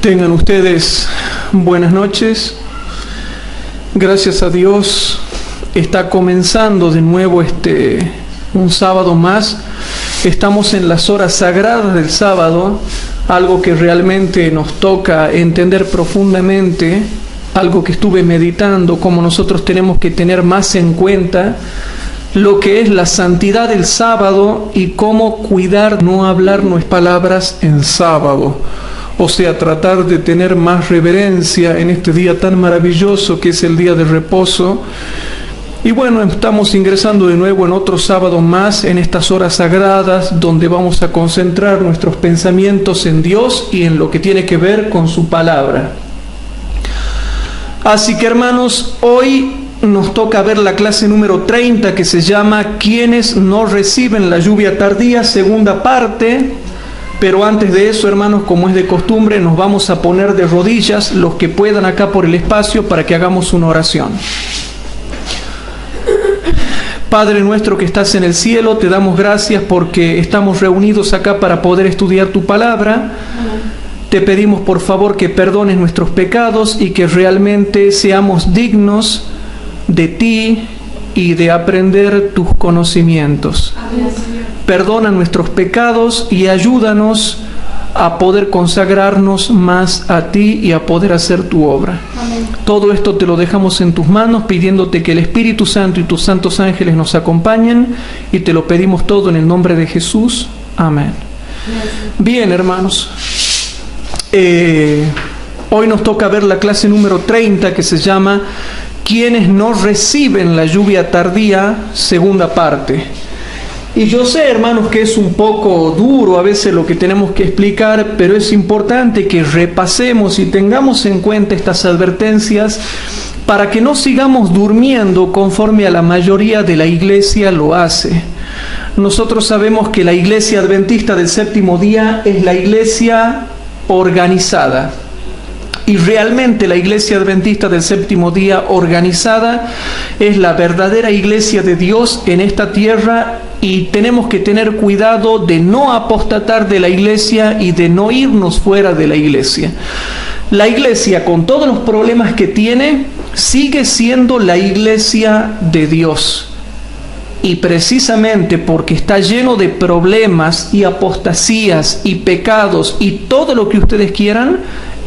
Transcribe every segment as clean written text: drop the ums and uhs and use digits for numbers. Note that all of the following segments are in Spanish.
Tengan ustedes buenas noches. Gracias a Dios está comenzando de nuevo un sábado más. Estamos en las horas sagradas del sábado, algo que realmente nos toca entender profundamente, algo que estuve meditando, cómo nosotros tenemos que tener más en cuenta lo que es la santidad del sábado y cómo cuidar no hablar nuestras palabras en sábado. O sea, tratar de tener más reverencia en este día tan maravilloso que es el día de reposo. Y bueno, estamos ingresando de nuevo en otro sábado más, en estas horas sagradas, donde vamos a concentrar nuestros pensamientos en Dios y en lo que tiene que ver con su palabra. Así que, hermanos, hoy nos toca ver la clase número 30, que se llama ¿Quiénes no reciben la lluvia tardía? Segunda parte. Pero antes de eso, hermanos, como es de costumbre, nos vamos a poner de rodillas los que puedan acá por el espacio para que hagamos una oración. Padre nuestro que estás en el cielo, te damos gracias porque estamos reunidos acá para poder estudiar tu palabra. Te pedimos por favor que perdones nuestros pecados y que realmente seamos dignos de ti y de aprender tus conocimientos. Amén. Perdona nuestros pecados y ayúdanos a poder consagrarnos más a ti y a poder hacer tu obra. Amén. Todo esto te lo dejamos en tus manos, pidiéndote que el Espíritu Santo y tus santos ángeles nos acompañen, y te lo pedimos todo en el nombre de Jesús. Amén. Bien, hermanos. Hoy nos toca ver la clase número 30, que se llama ¿Quiénes no reciben la lluvia tardía? Segunda parte. Y yo sé, hermanos, que es un poco duro a veces lo que tenemos que explicar, pero es importante que repasemos y tengamos en cuenta estas advertencias para que no sigamos durmiendo conforme a la mayoría de la iglesia lo hace. Nosotros sabemos que la iglesia adventista del séptimo día es la iglesia organizada. Y realmente la iglesia adventista del séptimo día organizada es la verdadera iglesia de Dios en esta tierra, y tenemos que tener cuidado de no apostatar de la iglesia y de no irnos fuera de la iglesia. La iglesia, con todos los problemas que tiene, sigue siendo la iglesia de Dios. Y precisamente porque está lleno de problemas y apostasías y pecados y todo lo que ustedes quieran,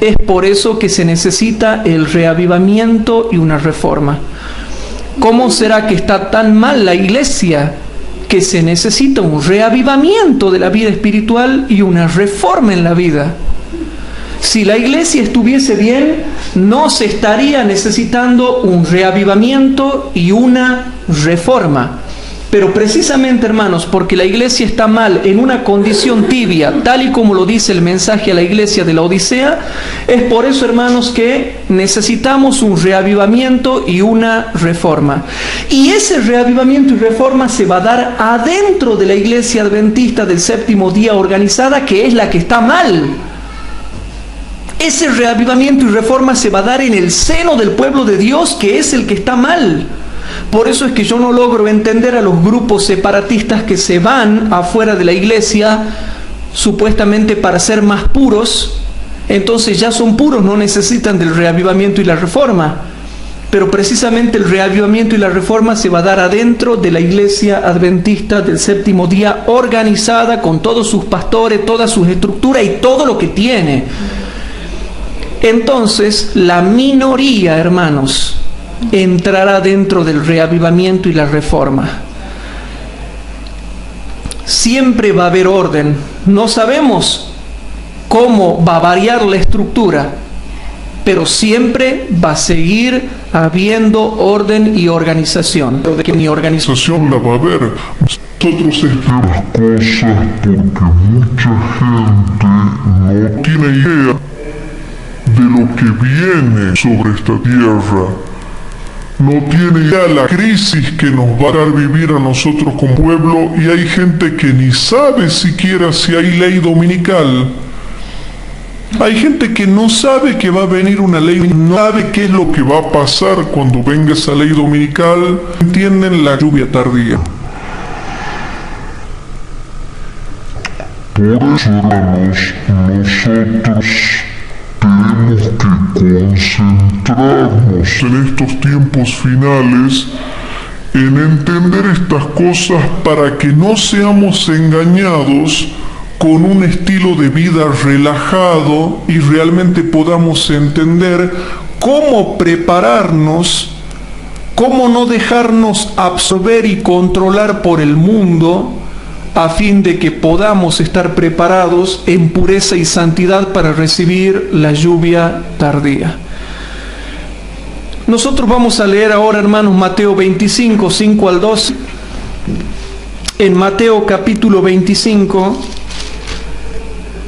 es por eso que se necesita el reavivamiento y una reforma. ¿Cómo será que está tan mal la iglesia que se necesita un reavivamiento de la vida espiritual y una reforma en la vida? Si la iglesia estuviese bien, no se estaría necesitando un reavivamiento y una reforma. Pero precisamente, hermanos, porque la iglesia está mal, en una condición tibia, tal y como lo dice el mensaje a la iglesia de la Odisea, es por eso, hermanos, que necesitamos un reavivamiento y una reforma. Y ese reavivamiento y reforma se va a dar adentro de la iglesia adventista del séptimo día organizada, que es la que está mal. Ese reavivamiento y reforma se va a dar en el seno del pueblo de Dios, que es el que está mal. Por eso es que yo no logro entender a los grupos separatistas que se van afuera de la iglesia supuestamente para ser más puros. Entonces ya son puros, no necesitan del reavivamiento y la reforma. Pero precisamente el reavivamiento y la reforma se va a dar adentro de la iglesia adventista del séptimo día organizada, con todos sus pastores, toda su estructura y todo lo que tiene. Entonces la minoría, hermanos, entrará dentro del reavivamiento y la reforma. Siempre va a haber orden. No sabemos cómo va a variar la estructura, pero siempre va a seguir habiendo orden y organización. Mi organización la va a haber. Nosotros esperamos cosas porque mucha gente no tiene idea de lo que viene sobre esta tierra. No tiene idea la crisis que nos va a dar vivir a nosotros como pueblo, y hay gente que ni sabe siquiera si hay ley dominical. Hay gente que no sabe que va a venir una ley, no sabe qué es lo que va a pasar cuando venga esa ley dominical. Entienden la lluvia tardía. Por eso, hermanos, nosotros tenemos que concentrarnos en estos tiempos finales en entender estas cosas para que no seamos engañados con un estilo de vida relajado y realmente podamos entender cómo prepararnos, cómo no dejarnos absorber y controlar por el mundo, a fin de que podamos estar preparados en pureza y santidad para recibir la lluvia tardía. Nosotros vamos a leer ahora, hermanos, Mateo 25, 5 al 12. En Mateo capítulo 25,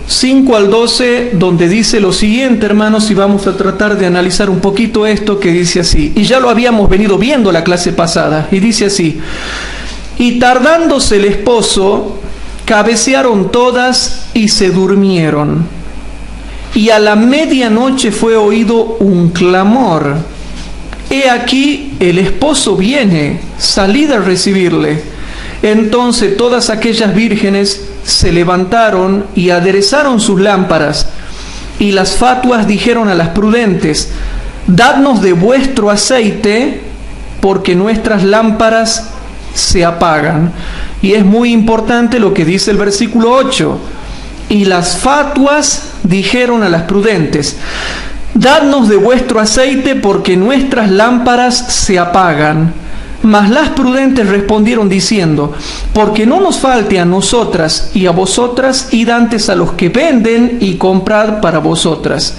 5 al 12, donde dice lo siguiente, hermanos, y vamos a tratar de analizar un poquito esto que dice así. Y ya lo habíamos venido viendo la clase pasada, y dice así: y tardándose el esposo, cabecearon todas y se durmieron. Y a la medianoche fue oído un clamor: he aquí, el esposo viene, salid a recibirle. Entonces todas aquellas vírgenes se levantaron y aderezaron sus lámparas. Y las fatuas dijeron a las prudentes: dadnos de vuestro aceite, porque nuestras lámparas se apagan. Y es muy importante lo que dice el versículo 8. Y las fatuas dijeron a las prudentes: dadnos de vuestro aceite, porque nuestras lámparas se apagan. Mas las prudentes respondieron diciendo: porque no nos falte a nosotras y a vosotras, id antes a los que venden y comprad para vosotras.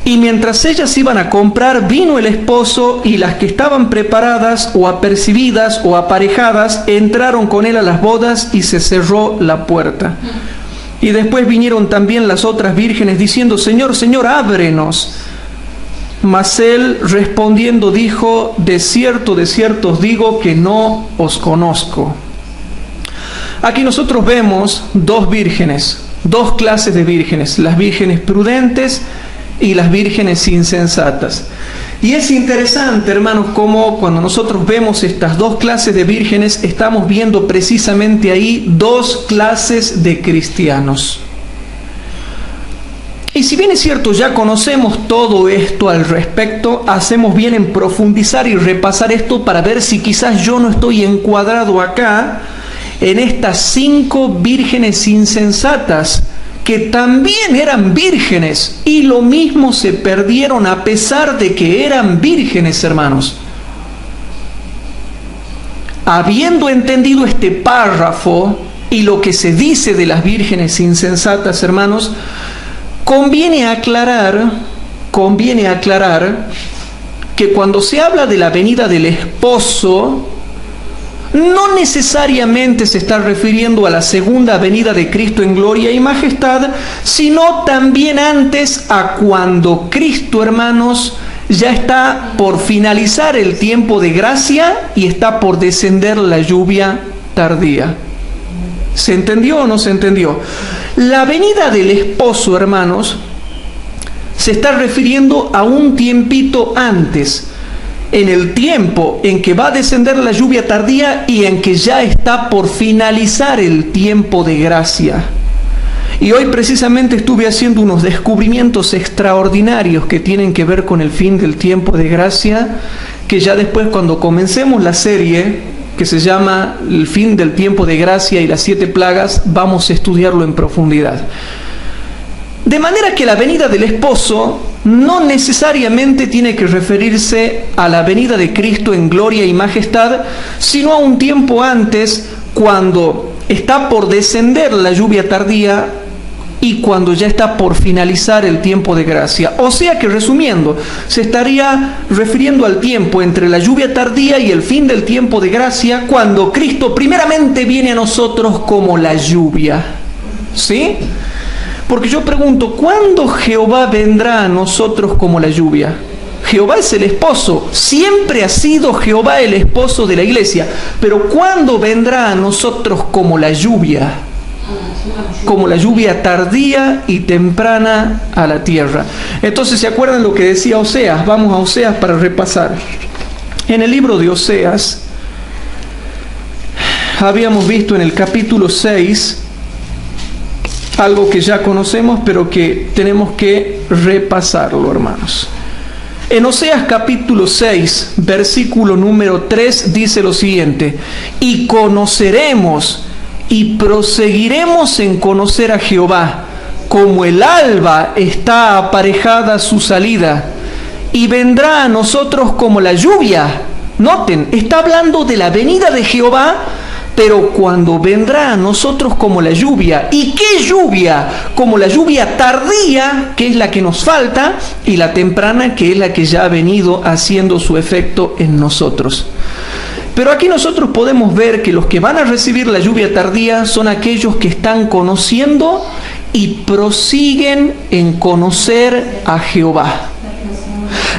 Y mientras ellas iban a comprar, vino el esposo, y las que estaban preparadas o apercibidas o aparejadas entraron con él a las bodas, y se cerró la puerta. Y después vinieron también las otras vírgenes diciendo: Señor, Señor, ábrenos. Mas él respondiendo dijo: de cierto os digo que no os conozco. Aquí nosotros vemos dos vírgenes, dos clases de vírgenes: las vírgenes prudentes y las vírgenes insensatas. Y es interesante, hermanos, cómo cuando nosotros vemos estas dos clases de vírgenes, estamos viendo precisamente ahí dos clases de cristianos. Y si bien es cierto, ya conocemos todo esto al respecto, hacemos bien en profundizar y repasar esto para ver si quizás yo no estoy encuadrado acá en estas 5 vírgenes insensatas, que también eran vírgenes, y lo mismo se perdieron a pesar de que eran vírgenes, hermanos. Habiendo entendido este párrafo y lo que se dice de las vírgenes insensatas, hermanos, conviene aclarar que cuando se habla de la venida del esposo, no necesariamente se está refiriendo a la segunda venida de Cristo en gloria y majestad, sino también antes, a cuando Cristo, hermanos, ya está por finalizar el tiempo de gracia y está por descender la lluvia tardía. ¿Se entendió o no se entendió? La venida del esposo, hermanos, se está refiriendo a un tiempito antes, en el tiempo en que va a descender la lluvia tardía y en que ya está por finalizar el tiempo de gracia. Y hoy precisamente estuve haciendo unos descubrimientos extraordinarios que tienen que ver con el fin del tiempo de gracia, que ya después, cuando comencemos la serie que se llama El fin del tiempo de gracia y las 7 plagas, vamos a estudiarlo en profundidad. De manera que la venida del esposo no necesariamente tiene que referirse a la venida de Cristo en gloria y majestad, sino a un tiempo antes, cuando está por descender la lluvia tardía y cuando ya está por finalizar el tiempo de gracia. O sea que, resumiendo, se estaría refiriendo al tiempo entre la lluvia tardía y el fin del tiempo de gracia, cuando Cristo primeramente viene a nosotros como la lluvia. ¿Sí? Porque yo pregunto, ¿cuándo Jehová vendrá a nosotros como la lluvia? Jehová es el esposo, siempre ha sido Jehová el esposo de la iglesia, pero ¿cuándo vendrá a nosotros como la lluvia? Como la lluvia tardía y temprana a la tierra. Entonces, ¿se acuerdan lo que decía Oseas? Vamos a Oseas para repasar. En el libro de Oseas, habíamos visto en el capítulo 6, algo que ya conocemos, pero que tenemos que repasarlo, hermanos. En Oseas capítulo 6, versículo número 3, dice lo siguiente: y conoceremos y proseguiremos en conocer a Jehová, como el alba está aparejada su salida, y vendrá a nosotros como la lluvia. Noten, está hablando de la venida de Jehová, pero cuando vendrá a nosotros como la lluvia. ¿Y qué lluvia? Como la lluvia tardía, que es la que nos falta, y la temprana, que es la que ya ha venido haciendo su efecto en nosotros. Pero aquí nosotros podemos ver que los que van a recibir la lluvia tardía son aquellos que están conociendo y prosiguen en conocer a Jehová.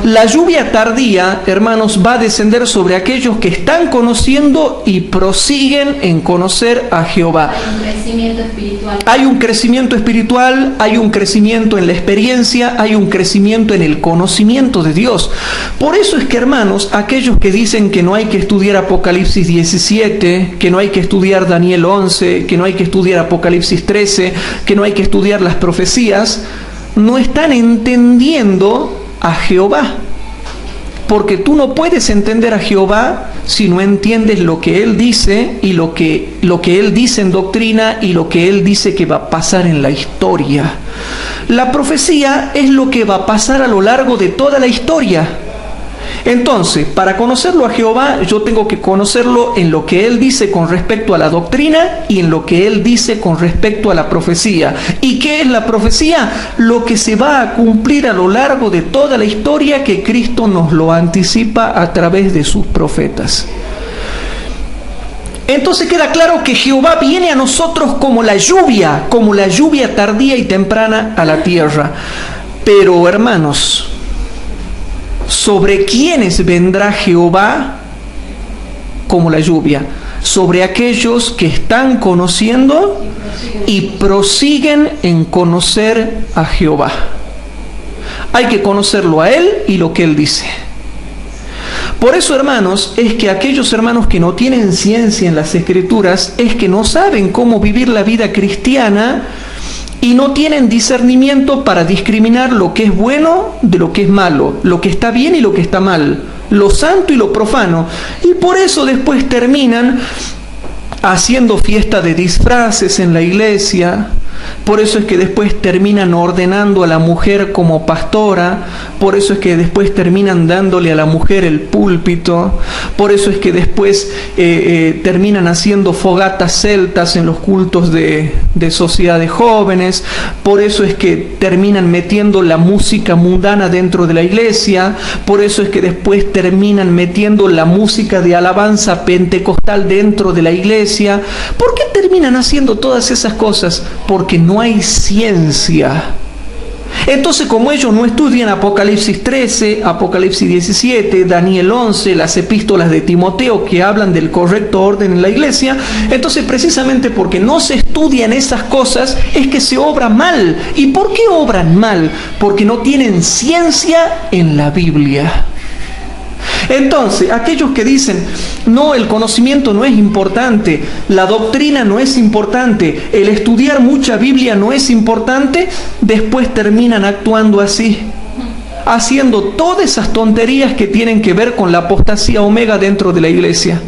La lluvia tardía, hermanos, va a descender sobre aquellos que están conociendo y prosiguen en conocer a Jehová. Hay un crecimiento espiritual. Hay un crecimiento espiritual, hay un crecimiento en la experiencia, hay un crecimiento en el conocimiento de Dios. Por eso es que, hermanos, aquellos que dicen que no hay que estudiar Apocalipsis 17, que no hay que estudiar Daniel 11, que no hay que estudiar Apocalipsis 13, que no hay que estudiar las profecías, no están entendiendo a Jehová, porque tú no puedes entender a Jehová si no entiendes lo que Él dice y lo que Él dice en doctrina y lo que Él dice que va a pasar en la historia. La profecía es lo que va a pasar a lo largo de toda la historia. Entonces, para conocerlo a Jehová, yo tengo que conocerlo en lo que Él dice con respecto a la doctrina y en lo que Él dice con respecto a la profecía. ¿Y qué es la profecía? Lo que se va a cumplir a lo largo de toda la historia, que Cristo nos lo anticipa a través de sus profetas. Entonces queda claro que Jehová viene a nosotros como la lluvia tardía y temprana a la tierra. Pero, hermanos, ¿sobre quiénes vendrá Jehová como la lluvia? Sobre aquellos que están conociendo y prosiguen en conocer a Jehová. Hay que conocerlo a Él y lo que Él dice. Por eso, hermanos, es que aquellos hermanos que no tienen ciencia en las Escrituras es que no saben cómo vivir la vida cristiana y no tienen discernimiento para discriminar lo que es bueno de lo que es malo, lo que está bien y lo que está mal, lo santo y lo profano. Y por eso después terminan haciendo fiesta de disfraces en la iglesia. Por eso es que después terminan ordenando a la mujer como pastora. Por eso es que después terminan dándole a la mujer el púlpito. Por eso es que después terminan haciendo fogatas celtas en los cultos de sociedad de jóvenes. Por eso es que terminan metiendo la música mundana dentro de la iglesia. Por eso es que después terminan metiendo la música de alabanza pentecostal dentro de la iglesia. ¿Por qué terminan haciendo todas esas cosas? Porque no hay ciencia. Entonces, como ellos no estudian Apocalipsis 13, Apocalipsis 17, Daniel 11, las epístolas de Timoteo que hablan del correcto orden en la iglesia, entonces precisamente porque no se estudian esas cosas es que se obra mal. ¿Y por qué obran mal? Porque no tienen ciencia en la Biblia. Entonces, aquellos que dicen, no, el conocimiento no es importante, la doctrina no es importante, el estudiar mucha Biblia no es importante, después terminan actuando así, haciendo todas esas tonterías que tienen que ver con la apostasía omega dentro de la iglesia.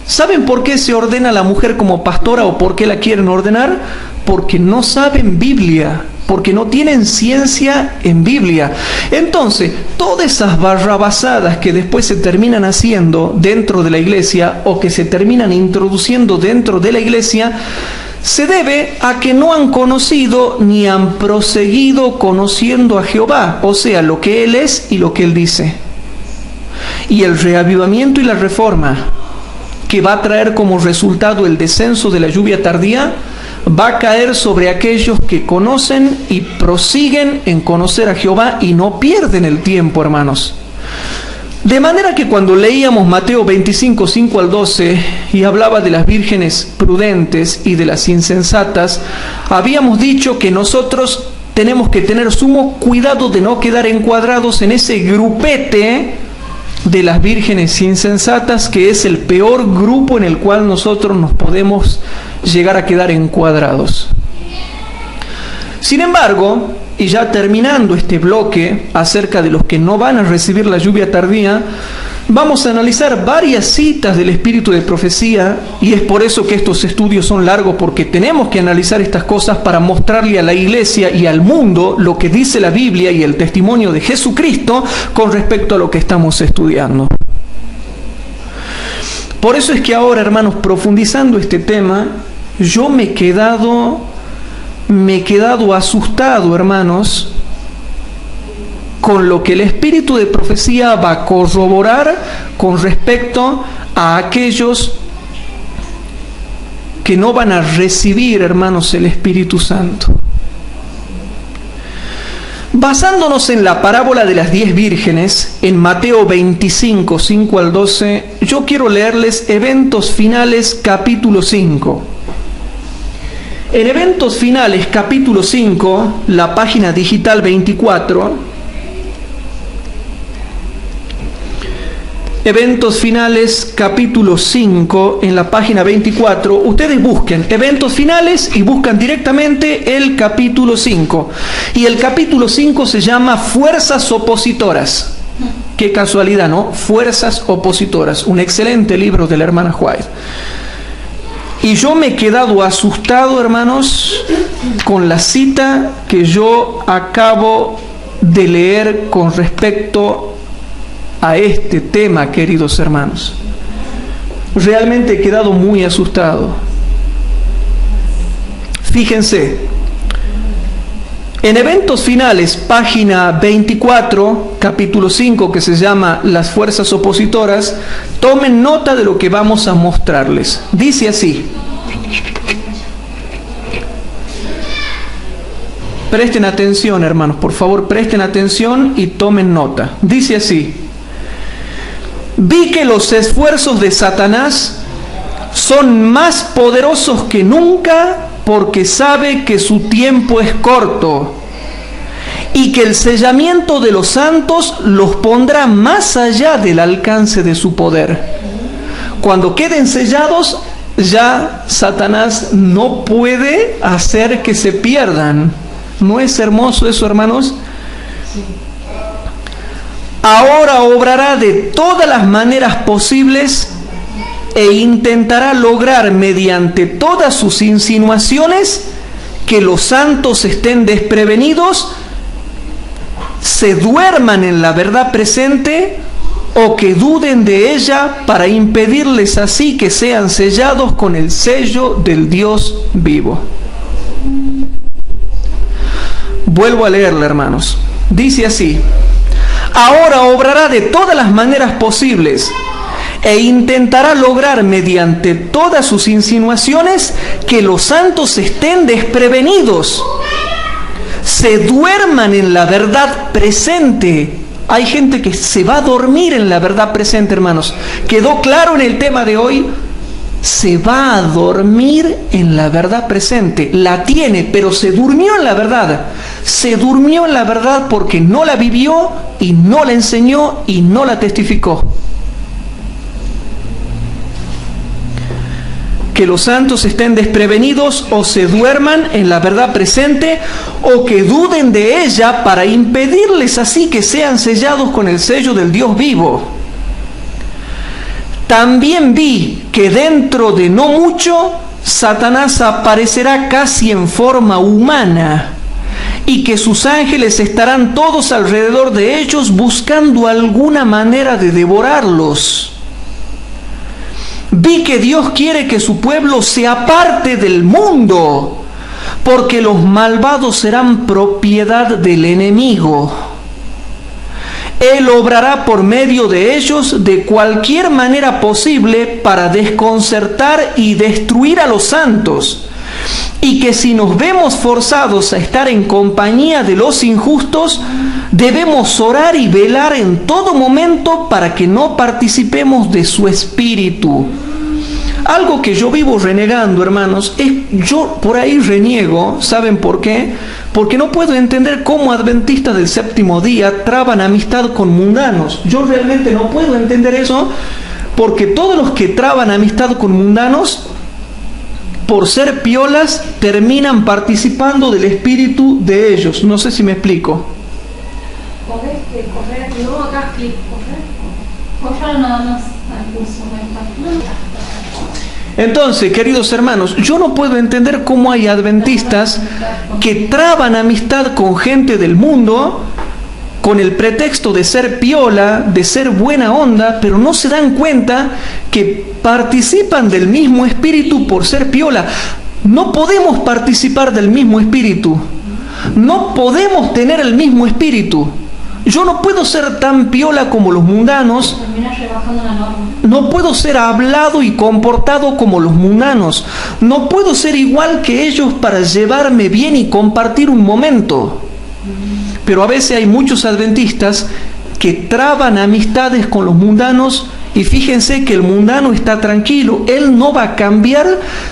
¿Saben por qué se ordena a la mujer como pastora o por qué la quieren ordenar? Porque no saben Biblia, porque no tienen ciencia en Biblia. Entonces, todas esas barrabasadas que después se terminan haciendo dentro de la iglesia o que se terminan introduciendo dentro de la iglesia, se debe a que no han conocido ni han proseguido conociendo a Jehová, o sea, lo que Él es y lo que Él dice. Y el reavivamiento y la reforma que va a traer como resultado el descenso de la lluvia tardía va a caer sobre aquellos que conocen y prosiguen en conocer a Jehová y no pierden el tiempo, hermanos. De manera que cuando leíamos Mateo 25, 5 al 12 y hablaba de las vírgenes prudentes y de las insensatas, habíamos dicho que nosotros tenemos que tener sumo cuidado de no quedar encuadrados en ese grupete de las vírgenes insensatas, que es el peor grupo en el cual nosotros nos podemos llegar a quedar encuadrados. Sin embargo, y ya terminando este bloque acerca de los que no van a recibir la lluvia tardía, vamos a analizar varias citas del espíritu de profecía, y es por eso que estos estudios son largos, porque tenemos que analizar estas cosas para mostrarle a la iglesia y al mundo lo que dice la Biblia y el testimonio de Jesucristo con respecto a lo que estamos estudiando. Por eso es que ahora, hermanos, profundizando este tema, yo me he quedado asustado, hermanos, con lo que el espíritu de profecía va a corroborar con respecto a aquellos que no van a recibir, hermanos, el Espíritu Santo. Basándonos en la parábola de las 10 vírgenes, en Mateo 25, 5 al 12, yo quiero leerles Eventos Finales, capítulo 5. En Eventos Finales, capítulo 5, la página digital 24, Eventos Finales, capítulo 5, en la página 24, ustedes busquen Eventos Finales y buscan directamente el capítulo 5. Y el capítulo 5 se llama Fuerzas Opositoras. Qué casualidad, ¿no? Fuerzas Opositoras, un excelente libro de la hermana White. Y yo me he quedado asustado, hermanos, con la cita que yo acabo de leer con respecto a este tema, queridos hermanos. Realmente he quedado muy asustado. Fíjense, en Eventos Finales, página 24, capítulo 5, que se llama Las Fuerzas Opositoras, tomen nota de lo que vamos a mostrarles. Dice así. Presten atención, hermanos, por favor, presten atención y tomen nota. Dice así: vi que los esfuerzos de Satanás son más poderosos que nunca, porque sabe que su tiempo es corto y que el sellamiento de los santos los pondrá más allá del alcance de su poder. Cuando queden sellados, ya Satanás no puede hacer que se pierdan. ¿No es hermoso eso, hermanos? Ahora obrará de todas las maneras posibles e intentará lograr mediante todas sus insinuaciones que los santos estén desprevenidos, se duerman en la verdad presente o que duden de ella, para impedirles así que sean sellados con el sello del Dios vivo. Vuelvo a leerla, hermanos. Dice así: ahora obrará de todas las maneras posibles e intentará lograr mediante todas sus insinuaciones que los santos estén desprevenidos, se duerman en la verdad presente. Hay gente que se va a dormir en la verdad presente, hermanos. ¿Quedó claro en el tema de hoy? Se va a dormir en la verdad presente. La tiene, pero se durmió en la verdad. Se durmió en la verdad porque no la vivió y no la enseñó y no la testificó. Que los santos estén desprevenidos o se duerman en la verdad presente o que duden de ella, para impedirles así que sean sellados con el sello del Dios vivo. También vi que dentro de no mucho Satanás aparecerá casi en forma humana y que sus ángeles estarán todos alrededor de ellos buscando alguna manera de devorarlos. Vi que Dios quiere que su pueblo se aparte del mundo, porque los malvados serán propiedad del enemigo. Él obrará por medio de ellos de cualquier manera posible para desconcertar y destruir a los santos, y que si nos vemos forzados a estar en compañía de los injustos, debemos orar y velar en todo momento para que no participemos de su espíritu. Algo que yo vivo renegando, hermanos, yo por ahí reniego. ¿Saben por qué? Porque no puedo entender cómo adventistas del séptimo día traban amistad con mundanos. Yo realmente no puedo entender eso, porque todos los que traban amistad con mundanos por ser piolas, terminan participando del espíritu de ellos. No sé si me explico. Entonces, queridos hermanos, yo no puedo entender cómo hay adventistas que traban amistad con gente del mundo con el pretexto de ser piola, de ser buena onda, pero no se dan cuenta que participan del mismo espíritu por ser piola. No podemos participar del mismo espíritu. No podemos tener el mismo espíritu. Yo no puedo ser tan piola como los mundanos. No puedo ser hablado y comportado como los mundanos. No puedo ser igual que ellos para llevarme bien y compartir un momento. Pero a veces hay muchos adventistas que traban amistades con los mundanos y fíjense que el mundano está tranquilo. Él no va a cambiar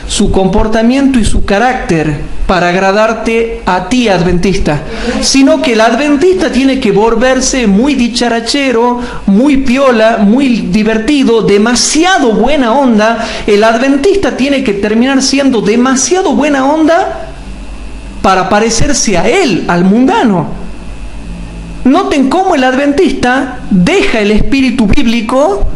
su comportamiento y su carácter para agradarte a ti, adventista, sino que el adventista tiene que volverse muy dicharachero, muy piola, muy divertido, demasiado buena onda. El adventista tiene que terminar siendo demasiado buena onda para parecerse a él, al mundano. Noten cómo el adventista deja el espíritu bíblico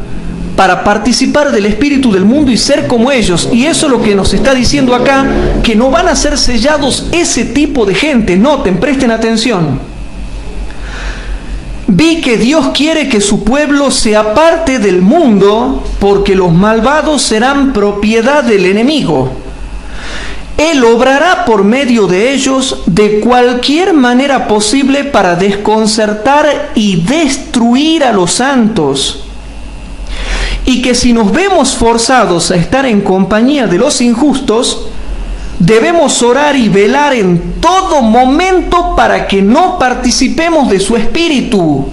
para participar del espíritu del mundo y ser como ellos. Y eso es lo que nos está diciendo acá, que no van a ser sellados ese tipo de gente. Noten, presten atención. Vi que Dios quiere que su pueblo se aparte del mundo, porque los malvados serán propiedad del enemigo. Él obrará por medio de ellos de cualquier manera posible para desconcertar y destruir a los santos. Y que si nos vemos forzados a estar en compañía de los injustos, debemos orar y velar en todo momento para que no participemos de su espíritu.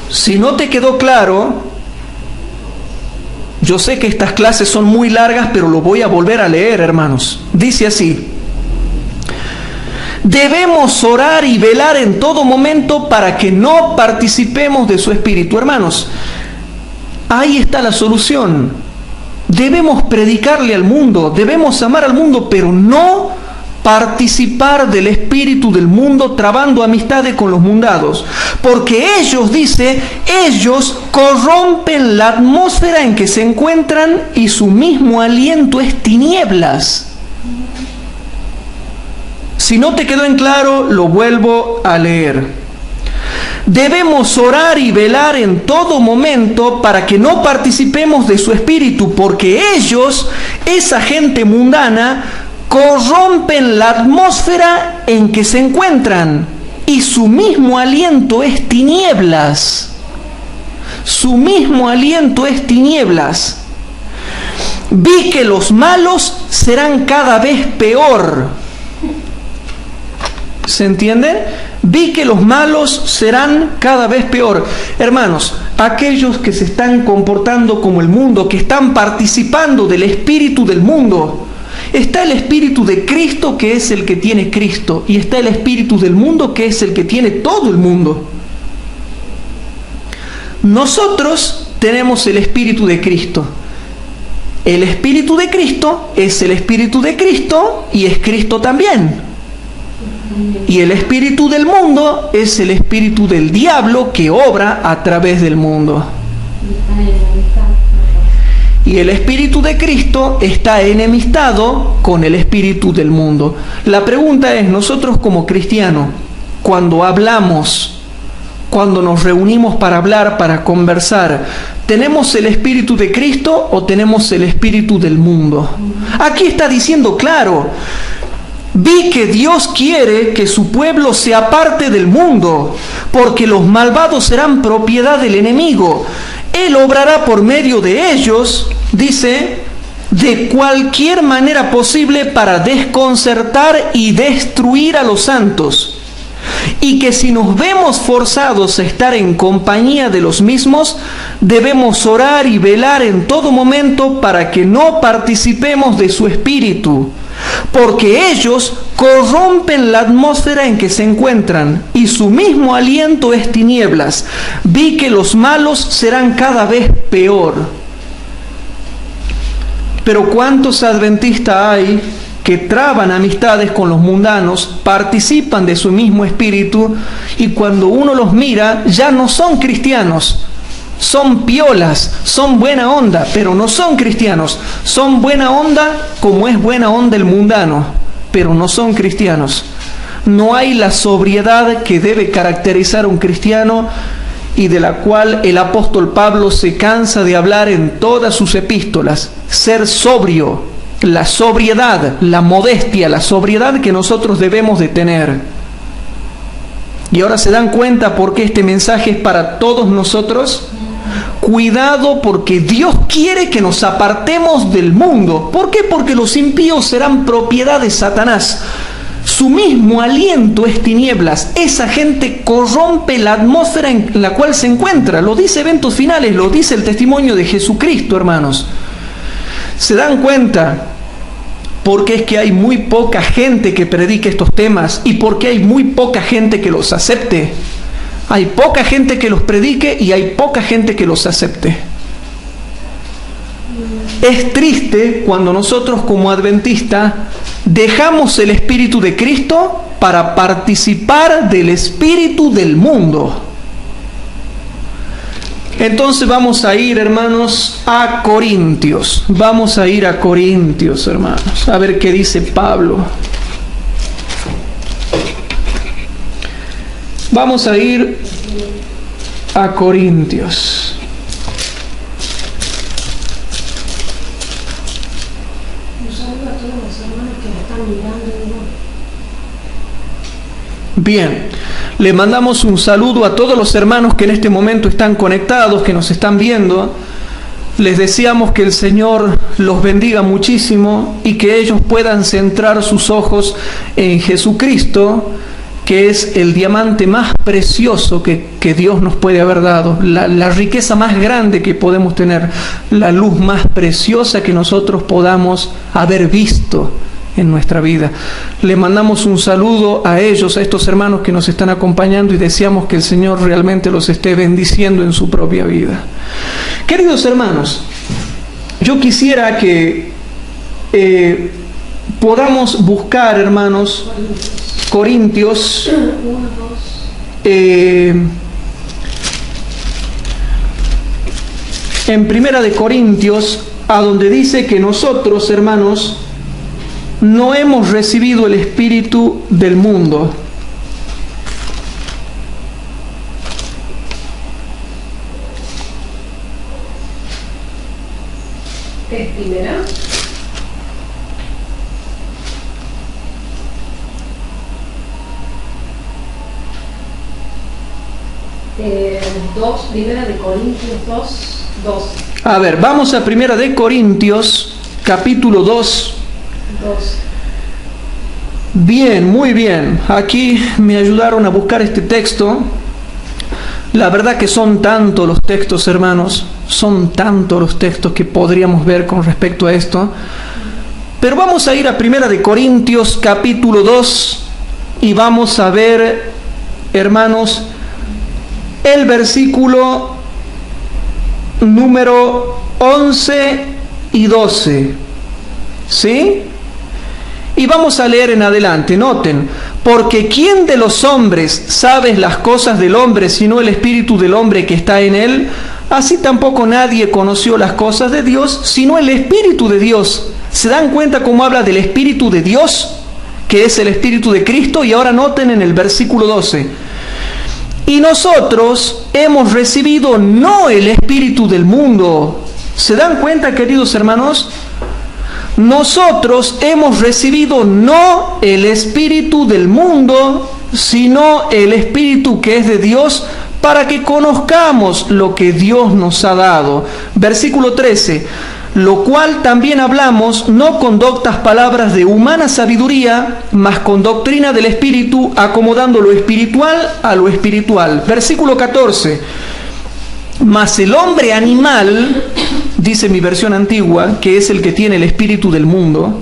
Si no te quedó claro, yo sé que estas clases son muy largas, pero lo voy a volver a leer, hermanos. Dice así: debemos orar y velar en todo momento para que no participemos de su espíritu. Hermanos, ahí está la solución. Debemos predicarle al mundo, debemos amar al mundo, pero no participar del espíritu del mundo trabando amistades con los mundanos. Porque ellos, dice, ellos corrompen la atmósfera en que se encuentran y su mismo aliento es tinieblas. Si no te quedó en claro, lo vuelvo a leer. Debemos orar y velar en todo momento para que no participemos de su espíritu, porque ellos, esa gente mundana, corrompen la atmósfera en que se encuentran y su mismo aliento es tinieblas. Su mismo aliento es tinieblas. Vi que los malos serán cada vez peor. ¿Se entiende? Vi que los malos serán cada vez peor. Hermanos, aquellos que se están comportando como el mundo, que están participando del espíritu del mundo, está el espíritu de Cristo, que es el que tiene Cristo, y está el espíritu del mundo, que es el que tiene todo el mundo. Nosotros tenemos el espíritu de Cristo. El espíritu de Cristo es el espíritu de Cristo y es Cristo también. Y el espíritu del mundo es el espíritu del diablo que obra a través del mundo. Y el espíritu de Cristo está enemistado con el espíritu del mundo. La pregunta es, nosotros como cristianos, cuando hablamos, cuando nos reunimos para hablar, para conversar, ¿tenemos el espíritu de Cristo o tenemos el espíritu del mundo? Aquí está diciendo claro: vi que Dios quiere que su pueblo se aparte del mundo, porque los malvados serán propiedad del enemigo. Él obrará por medio de ellos, dice, de cualquier manera posible para desconcertar y destruir a los santos. Y que si nos vemos forzados a estar en compañía de los mismos, debemos orar y velar en todo momento para que no participemos de su espíritu, porque ellos corrompen la atmósfera en que se encuentran y su mismo aliento es tinieblas. Vi que los malos serán cada vez peor. Pero ¿cuántos adventistas hay que traban amistades con los mundanos, participan de su mismo espíritu, y cuando uno los mira ya no son cristianos? Son piolas, son buena onda, pero no son cristianos. Son buena onda como es buena onda el mundano, pero no son cristianos. No hay la sobriedad que debe caracterizar a un cristiano y de la cual el apóstol Pablo se cansa de hablar en todas sus epístolas. Ser sobrio, la sobriedad, la modestia, la sobriedad que nosotros debemos de tener. Y ahora se dan cuenta por qué este mensaje es para todos nosotros. Cuidado, porque Dios quiere que nos apartemos del mundo. ¿Por qué? Porque los impíos serán propiedad de Satanás. Su mismo aliento es tinieblas. Esa gente corrompe la atmósfera en la cual se encuentra. Lo dice Eventos Finales, lo dice el testimonio de Jesucristo, hermanos. ¿Se dan cuenta? Porque es que hay muy poca gente que predique estos temas y porque hay muy poca gente que los acepte. Hay poca gente que los predique y hay poca gente que los acepte. Es triste cuando nosotros como adventistas dejamos el espíritu de Cristo para participar del espíritu del mundo. Entonces vamos a ir, hermanos, a Corintios. Vamos a ir a Corintios, hermanos, a ver qué dice Pablo. Vamos a ir a Corintios. Un saludo a todos los hermanos que me están mirando. Bien, le mandamos un saludo a todos los hermanos que en este momento están conectados, que nos están viendo. Les deseamos que el Señor los bendiga muchísimo y que ellos puedan centrar sus ojos en Jesucristo, que es el diamante más precioso que Dios nos puede haber dado, la riqueza más grande que podemos tener, la luz más preciosa que nosotros podamos haber visto en nuestra vida. Le mandamos un saludo a ellos, a estos hermanos que nos están acompañando, y deseamos que el Señor realmente los esté bendiciendo en su propia vida. Queridos hermanos, yo quisiera que podamos buscar, hermanos, Corintios, en Primera de Corintios, a donde dice que nosotros, hermanos, no hemos recibido el espíritu del mundo. ¿Es primera? Primera de Corintios 2. A ver, vamos a Primera de Corintios, capítulo 2. Bien, muy bien. Aquí me ayudaron a buscar este texto. La verdad que son tantos los textos, hermanos. Son tantos los textos que podríamos ver con respecto a esto. Pero vamos a ir a Primera de Corintios, capítulo 2. Y vamos a ver, hermanos, el versículo número 11 y 12. ¿Sí? Y vamos a leer en adelante. Noten: porque ¿quién de los hombres sabe las cosas del hombre sino el espíritu del hombre que está en él? Así tampoco nadie conoció las cosas de Dios sino el espíritu de Dios. ¿Se dan cuenta cómo habla del espíritu de Dios, que es el espíritu de Cristo? Y ahora noten en el versículo 12: y nosotros hemos recibido no el espíritu del mundo. ¿Se dan cuenta, queridos hermanos? Nosotros hemos recibido no el espíritu del mundo, sino el espíritu que es de Dios, para que conozcamos lo que Dios nos ha dado. Versículo 13: lo cual también hablamos, no con doctas palabras de humana sabiduría, mas con doctrina del Espíritu, acomodando lo espiritual a lo espiritual. Versículo 14: mas el hombre animal, dice mi versión antigua, que es el que tiene el espíritu del mundo,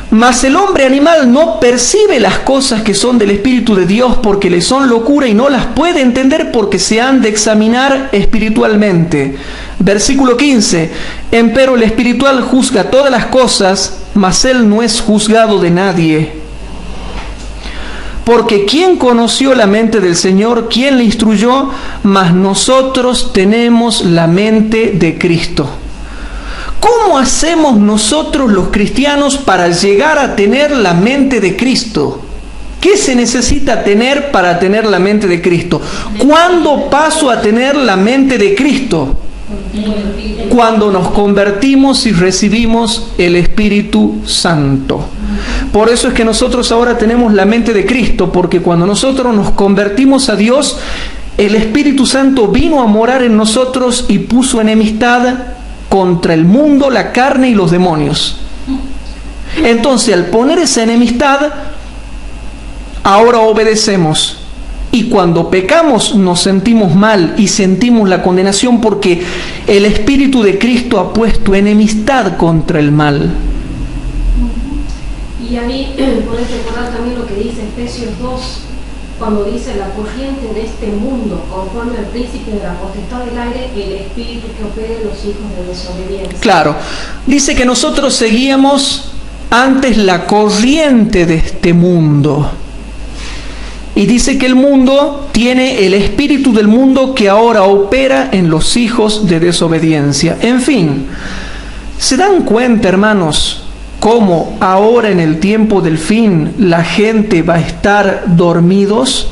Mas el hombre animal no percibe las cosas que son del Espíritu de Dios porque le son locura y no las puede entender porque se han de examinar espiritualmente. Versículo 15. Empero el espiritual juzga todas las cosas, mas él no es juzgado de nadie. Porque ¿quién conoció la mente del Señor? ¿Quién le instruyó? Mas nosotros tenemos la mente de Cristo. ¿Cómo hacemos nosotros los cristianos para llegar a tener la mente de Cristo? ¿Qué se necesita tener para tener la mente de Cristo? ¿Cuándo paso a tener la mente de Cristo? Cuando nos convertimos y recibimos el Espíritu Santo. Por eso es que nosotros ahora tenemos la mente de Cristo, porque cuando nosotros nos convertimos a Dios, el Espíritu Santo vino a morar en nosotros y puso enemistad contra el mundo, la carne y los demonios. Entonces, al poner esa enemistad, ahora obedecemos. Y cuando pecamos nos sentimos mal y sentimos la condenación porque el Espíritu de Cristo ha puesto enemistad contra el mal. Y ahí podés recordar también lo que dice Efesios 2, cuando dice la corriente de este mundo, conforme al príncipe de la potestad del aire, el espíritu que opera en los hijos de desobediencia. Claro, dice que nosotros seguíamos antes la corriente de este mundo. Y dice que el mundo tiene el espíritu del mundo que ahora opera en los hijos de desobediencia. En fin, ¿se dan cuenta, hermanos, cómo ahora en el tiempo del fin la gente va a estar dormidos?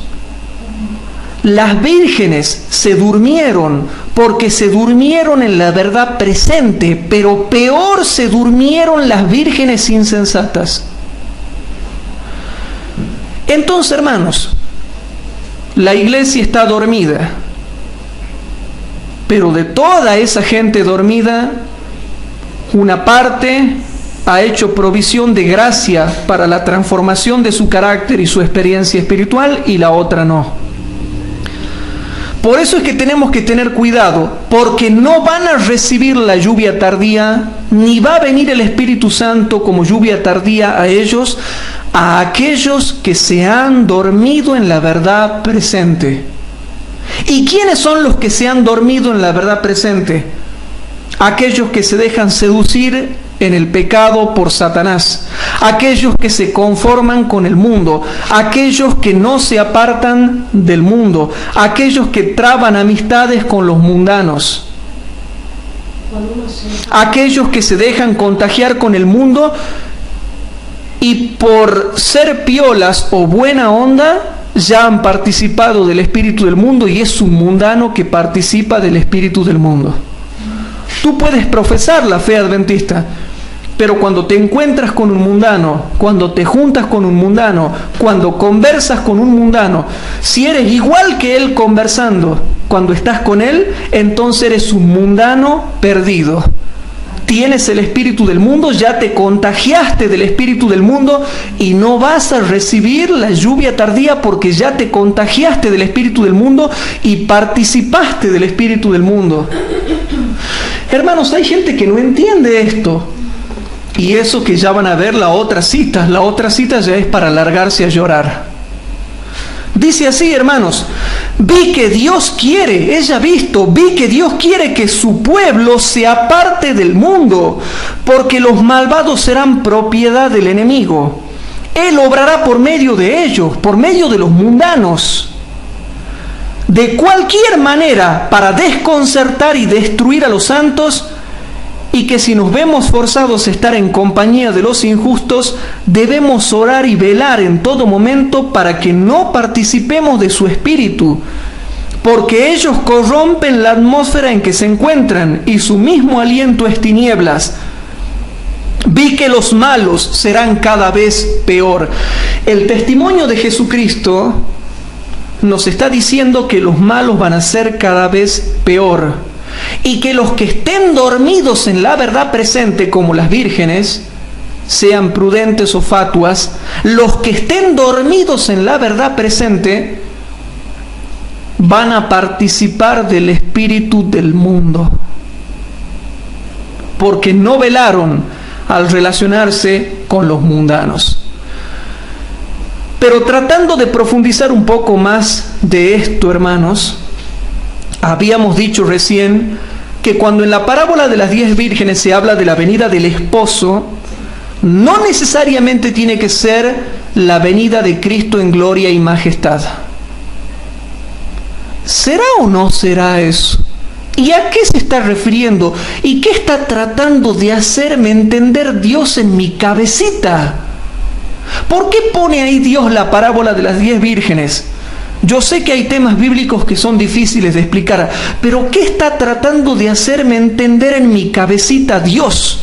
Las vírgenes se durmieron porque se durmieron en la verdad presente, pero peor se durmieron las vírgenes insensatas. Entonces, hermanos, la iglesia está dormida, pero de toda esa gente dormida, una parte ha hecho provisión de gracia para la transformación de su carácter y su experiencia espiritual, y la otra no. Por eso es que tenemos que tener cuidado, porque no van a recibir la lluvia tardía, ni va a venir el Espíritu Santo como lluvia tardía a ellos, a aquellos que se han dormido en la verdad presente. ¿Y quiénes son los que se han dormido en la verdad presente? Aquellos que se dejan seducir en el pecado por Satanás, aquellos que se conforman con el mundo, aquellos que no se apartan del mundo, aquellos que traban amistades con los mundanos, aquellos que se dejan contagiar con el mundo y por ser piolas o buena onda ya han participado del espíritu del mundo y es un mundano que participa del espíritu del mundo. Tú puedes profesar la fe adventista, pero cuando te encuentras con un mundano, cuando te juntas con un mundano, cuando conversas con un mundano, si eres igual que él conversando, cuando estás con él, entonces eres un mundano perdido. Tienes el espíritu del mundo, ya te contagiaste del espíritu del mundo y no vas a recibir la lluvia tardía porque ya te contagiaste del espíritu del mundo y participaste del espíritu del mundo. Hermanos, hay gente que no entiende esto. Y eso que ya van a ver la otra cita ya es para largarse a llorar. Dice así, hermanos: vi que Dios quiere, vi que Dios quiere que su pueblo se aparte del mundo, porque los malvados serán propiedad del enemigo. Él obrará por medio de ellos, por medio de los mundanos, de cualquier manera para desconcertar y destruir a los santos, y que si nos vemos forzados a estar en compañía de los injustos, debemos orar y velar en todo momento para que no participemos de su espíritu, porque ellos corrompen la atmósfera en que se encuentran y su mismo aliento es tinieblas. Vi que los malos serán cada vez peor. El testimonio de Jesucristo nos está diciendo que los malos van a ser cada vez peor. Y que los que estén dormidos en la verdad presente, como las vírgenes, sean prudentes o fatuas, los que estén dormidos en la verdad presente van a participar del espíritu del mundo, porque no velaron al relacionarse con los mundanos. Pero tratando de profundizar un poco más de esto, hermanos, habíamos dicho recién que cuando en la parábola de las 10 vírgenes se habla de la venida del esposo, no necesariamente tiene que ser la venida de Cristo en gloria y majestad. ¿Será o no será eso? ¿Y a qué se está refiriendo? ¿Y qué está tratando de hacerme entender Dios en mi cabecita? ¿Por qué pone ahí Dios la parábola de las 10 vírgenes? Yo sé que hay temas bíblicos que son difíciles de explicar, pero ¿qué está tratando de hacerme entender en mi cabecita Dios?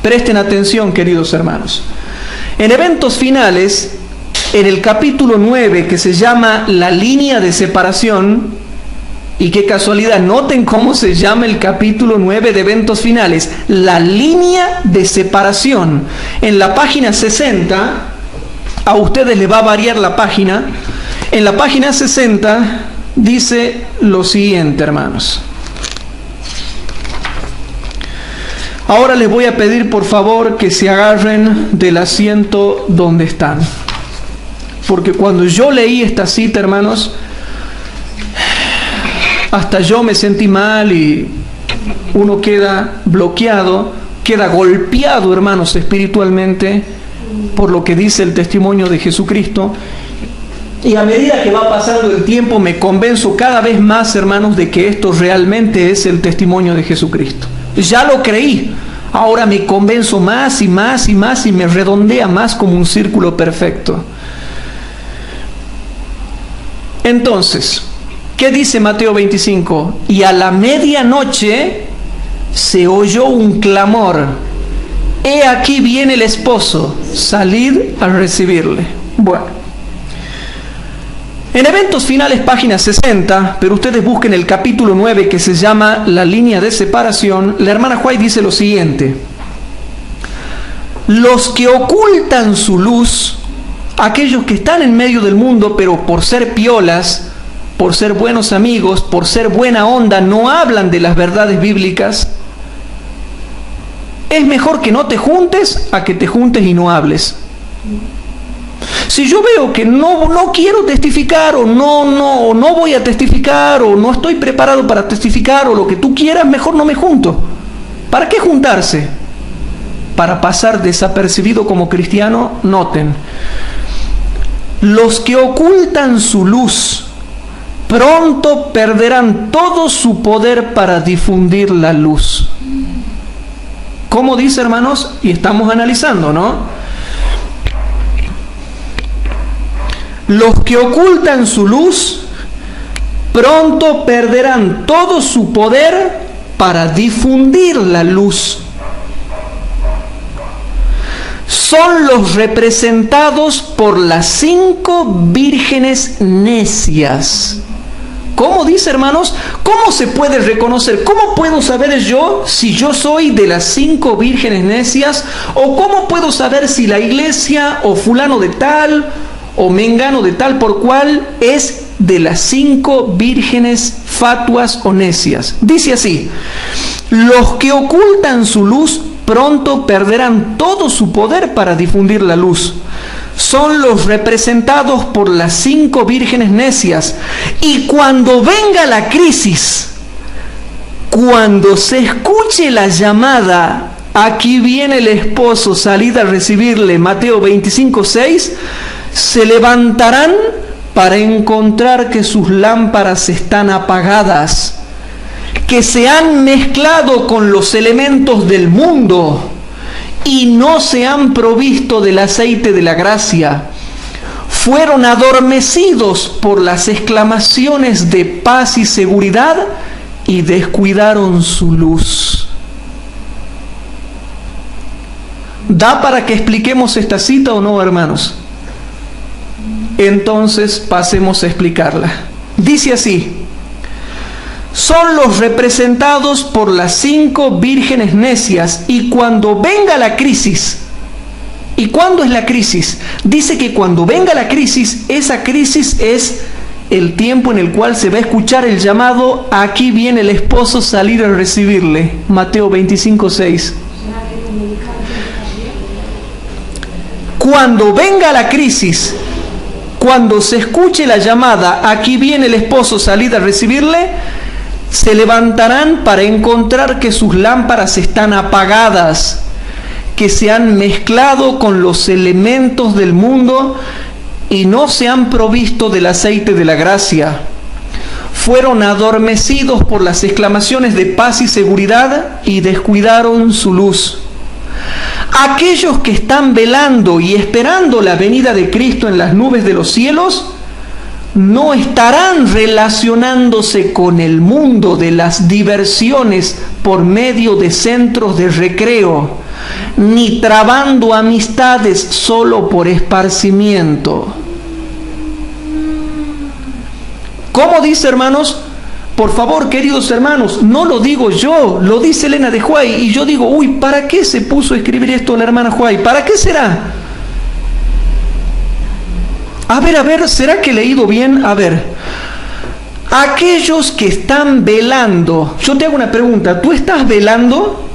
Presten atención, queridos hermanos. En eventos finales, en el capítulo 9, que se llama la línea de separación, y qué casualidad, noten cómo se llama el capítulo 9 de eventos finales, la línea de separación. En la página 60, a ustedes les va a variar la página, en la página 60 dice lo siguiente, hermanos. Ahora les voy a pedir por favor que se agarren del asiento donde están. Porque cuando yo leí esta cita, hermanos, hasta yo me sentí mal y uno queda bloqueado, queda golpeado, hermanos, espiritualmente por lo que dice el testimonio de Jesucristo. Y a medida que va pasando el tiempo me convenzo cada vez más, hermanos, de que esto realmente es el testimonio de Jesucristo. Ya lo creí, ahora me convenzo más y más y más y me redondea más como un círculo perfecto. Entonces, ¿qué dice Mateo 25? Y a la medianoche se oyó un clamor: he aquí viene el esposo, salid a recibirle. Bueno, en eventos finales, página 60, pero ustedes busquen el capítulo 9 que se llama la línea de separación, la hermana White dice lo siguiente: los que ocultan su luz, aquellos que están en medio del mundo, pero por ser piolas, por ser buenos amigos, por ser buena onda, no hablan de las verdades bíblicas, es mejor que no te juntes a que te juntes y no hables. Si yo veo que no quiero testificar, o no voy a testificar, o no estoy preparado para testificar, o lo que tú quieras, mejor no me junto. ¿Para qué juntarse? Para pasar desapercibido como cristiano. Noten: los que ocultan su luz pronto perderán todo su poder para difundir la luz. ¿Cómo dice, hermanos? Y estamos analizando, ¿no? Los que ocultan su luz pronto perderán todo su poder para difundir la luz. Son los representados por las 5 vírgenes necias. ¿Cómo dice, hermanos? ¿Cómo se puede reconocer? ¿Cómo puedo saber yo si yo soy de las 5 vírgenes necias? ¿O cómo puedo saber si la iglesia o fulano de tal o mengano de tal por cual es de las 5 vírgenes fatuas o necias? Dice así: los que ocultan su luz pronto perderán todo su poder para difundir la luz. Son los representados por las 5 vírgenes necias. Y cuando venga la crisis, cuando se escuche la llamada: aquí viene el esposo, salid a recibirle, Mateo 25:6, se levantarán para encontrar que sus lámparas están apagadas, que se han mezclado con los elementos del mundo y no se han provisto del aceite de la gracia. Fueron adormecidos por las exclamaciones de paz y seguridad y descuidaron su luz. ¿Da para que expliquemos esta cita o no, hermanos? Entonces pasemos a explicarla. Dice así: son los representados por las 5 vírgenes necias, y cuando venga la crisis. ¿Y cuándo es la crisis? Dice que cuando venga la crisis, esa crisis es el tiempo en el cual se va a escuchar el llamado: aquí viene el esposo, salir a recibirle, Mateo 25:6. cuando venga la crisis, cuando se escuche la llamada, aquí viene el esposo, salid a recibirle, se levantarán para encontrar que sus lámparas están apagadas, que se han mezclado con los elementos del mundo y no se han provisto del aceite de la gracia. Fueron adormecidos por las exclamaciones de paz y seguridad y descuidaron su luz. Aquellos que están velando y esperando la venida de Cristo en las nubes de los cielos, no estarán relacionándose con el mundo de las diversiones por medio de centros de recreo, ni trabando amistades solo por esparcimiento. ¿Cómo dice, hermanos? Por favor, queridos hermanos, no lo digo yo, lo dice Elena de Huay, y yo digo, uy, ¿para qué se puso a escribir esto la hermana Huay? ¿Para qué será? A ver, ¿será que he leído bien? A ver, aquellos que están velando, yo te hago una pregunta, ¿tú estás velando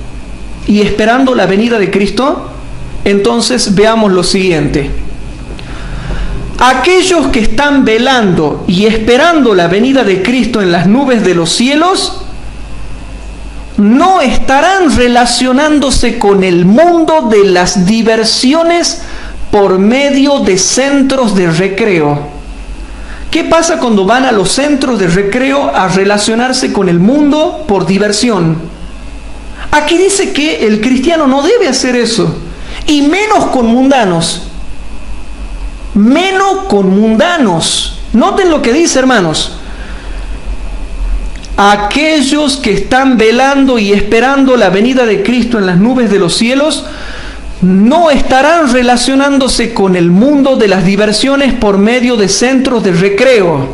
y esperando la venida de Cristo? Entonces veamos lo siguiente. Aquellos que están velando y esperando la venida de Cristo en las nubes de los cielos, no estarán relacionándose con el mundo de las diversiones por medio de centros de recreo. ¿Qué pasa cuando van a los centros de recreo a relacionarse con el mundo por diversión? Aquí dice que el cristiano no debe hacer eso, y menos con mundanos. Menos con mundanos. Noten lo que dice, hermanos. Aquellos que están velando y esperando la venida de Cristo en las nubes de los cielos, no estarán relacionándose con el mundo de las diversiones por medio de centros de recreo,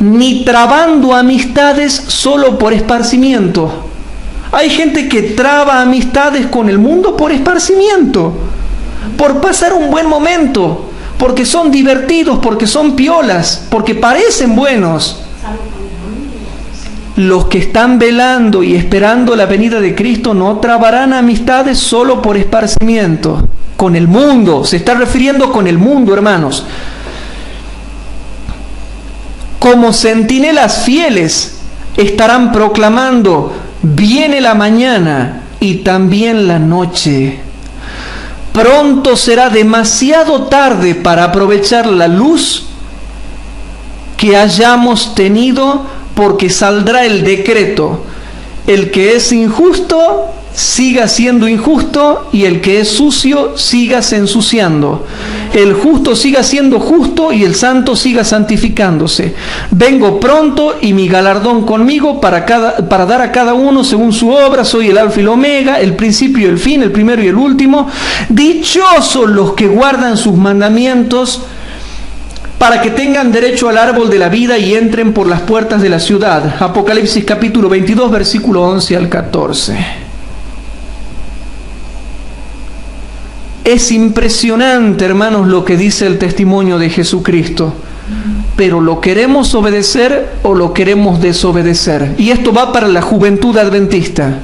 ni trabando amistades solo por esparcimiento. Hay gente que traba amistades con el mundo por esparcimiento, por pasar un buen momento, porque son divertidos, porque son piolas, porque parecen buenos. Los que están velando y esperando la venida de Cristo no trabarán amistades solo por esparcimiento, con el mundo. Se está refiriendo con el mundo, hermanos. Como centinelas fieles estarán proclamando, viene la mañana y también la noche. Pronto será demasiado tarde para aprovechar la luz que hayamos tenido, porque saldrá el decreto. El que es injusto, siga siendo injusto, y el que es sucio, sígase ensuciando. El justo siga siendo justo, y el santo siga santificándose. Vengo pronto, y mi galardón conmigo para dar a cada uno según su obra. Soy el alfa y el omega, el principio y el fin, el primero y el último. Dichosos los que guardan sus mandamientos, para que tengan derecho al árbol de la vida y entren por las puertas de la ciudad. Apocalipsis capítulo 22, versículo 11 al 14. Es impresionante, hermanos, lo que dice el testimonio de Jesucristo. Pero ¿lo queremos obedecer o lo queremos desobedecer? Y esto va para la juventud adventista.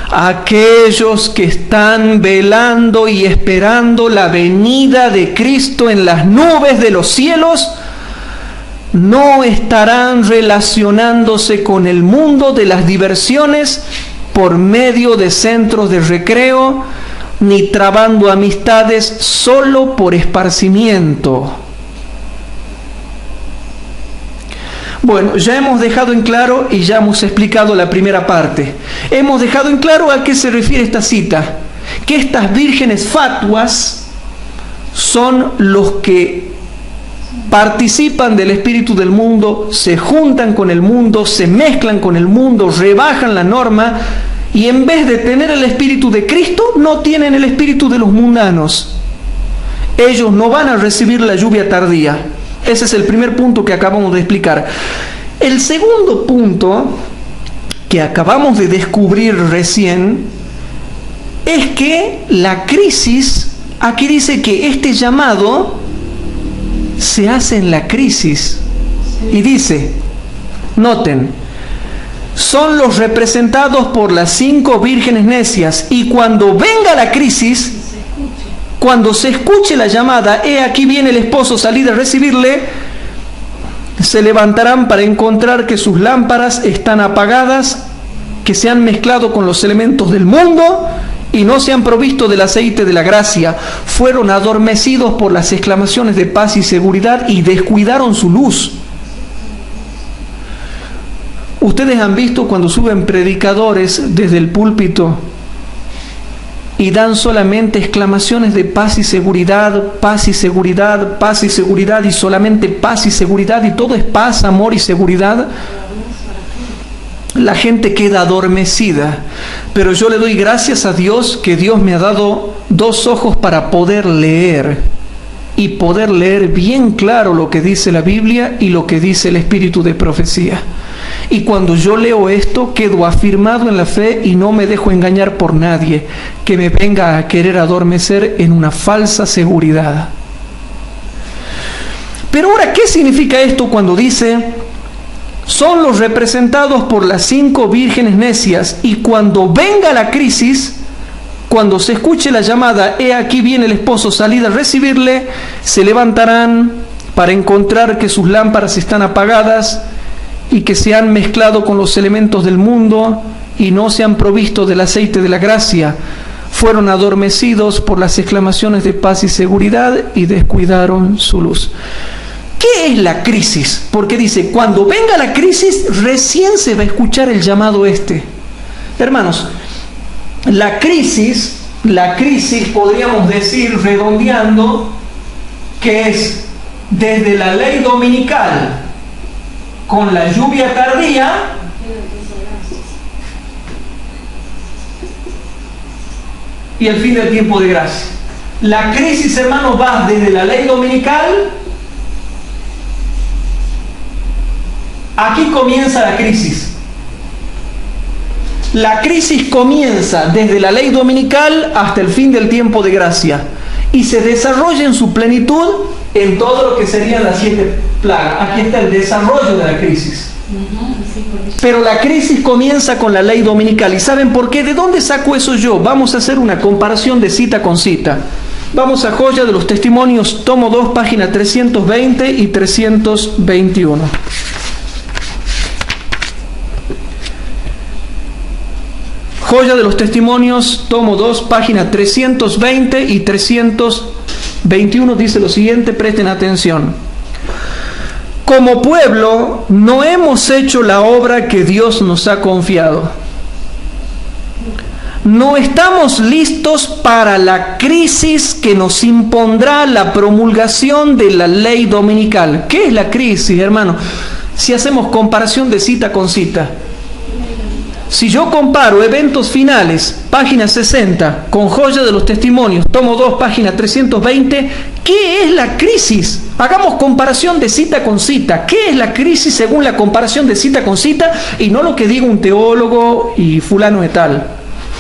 Aquellos que están velando y esperando la venida de Cristo en las nubes de los cielos, no estarán relacionándose con el mundo de las diversiones por medio de centros de recreo, ni trabando amistades solo por esparcimiento. Bueno, ya hemos dejado en claro y ya hemos explicado la primera parte. Hemos dejado en claro a qué se refiere esta cita. Que estas vírgenes fatuas son los que participan del espíritu del mundo, se juntan con el mundo, se mezclan con el mundo, rebajan la norma, y en vez de tener el espíritu de Cristo, no tienen el espíritu de los mundanos. Ellos no van a recibir la lluvia tardía. Ese es el primer punto que acabamos de explicar. El segundo punto que acabamos de descubrir recién es que la crisis, aquí dice que este llamado se hace en la crisis. Y dice, noten, son los representados por las 5 vírgenes necias, y cuando venga la crisis, Cuando se escuche la llamada, he aquí viene el esposo, salid a recibirle, se levantarán para encontrar que sus lámparas están apagadas, que se han mezclado con los elementos del mundo y no se han provisto del aceite de la gracia. Fueron adormecidos por las exclamaciones de paz y seguridad y descuidaron su luz. Ustedes han visto cuando suben predicadores desde el púlpito y dan solamente exclamaciones de paz y seguridad, paz y seguridad, paz y seguridad, y solamente paz y seguridad, y todo es paz, amor y seguridad. La gente queda adormecida. Pero yo le doy gracias a Dios que Dios me ha dado 2 ojos para poder leer, y poder leer bien claro lo que dice la Biblia y lo que dice el Espíritu de profecía. Y cuando yo leo esto, quedo afirmado en la fe y no me dejo engañar por nadie que me venga a querer adormecer en una falsa seguridad. Pero ahora, ¿qué significa esto cuando dice: son los representados por las 5 vírgenes necias, y cuando venga la crisis, cuando se escuche la llamada, he aquí viene el esposo, salid a recibirle, se levantarán para encontrar que sus lámparas están apagadas y que se han mezclado con los elementos del mundo y no se han provisto del aceite de la gracia. Fueron adormecidos por las exclamaciones de paz y seguridad y descuidaron su luz. ¿Qué es la crisis? Porque dice, cuando venga la crisis, recién se va a escuchar el llamado este. Hermanos, la crisis podríamos decir, redondeando, que es desde la ley dominical con la lluvia tardía y el fin del tiempo de gracia. La crisis, hermanos, va desde la ley dominical. Aquí comienza la crisis. La crisis comienza desde la ley dominical hasta el fin del tiempo de gracia y se desarrolla en su plenitud en todo lo que serían las 7 plagas. Aquí está el desarrollo de la crisis. Pero la crisis comienza con la ley dominical. ¿Y saben por qué? ¿De dónde saco eso yo? Vamos a hacer una comparación de cita con cita. Vamos a Joya de los Testimonios, tomo 2, página 320 y 321. Joya de los Testimonios, tomo 2, página 320 y 321, dice lo siguiente, presten atención. Como pueblo, no hemos hecho la obra que Dios nos ha confiado. No estamos listos para la crisis que nos impondrá la promulgación de la ley dominical. ¿Qué es la crisis, hermano? Si hacemos comparación de cita con cita. Si yo comparo Eventos Finales, página 60, con Joya de los Testimonios, tomo 2, página 320, ¿qué es la crisis? Hagamos comparación de cita con cita. ¿Qué es la crisis según la comparación de cita con cita? Y no lo que diga un teólogo y fulano de tal,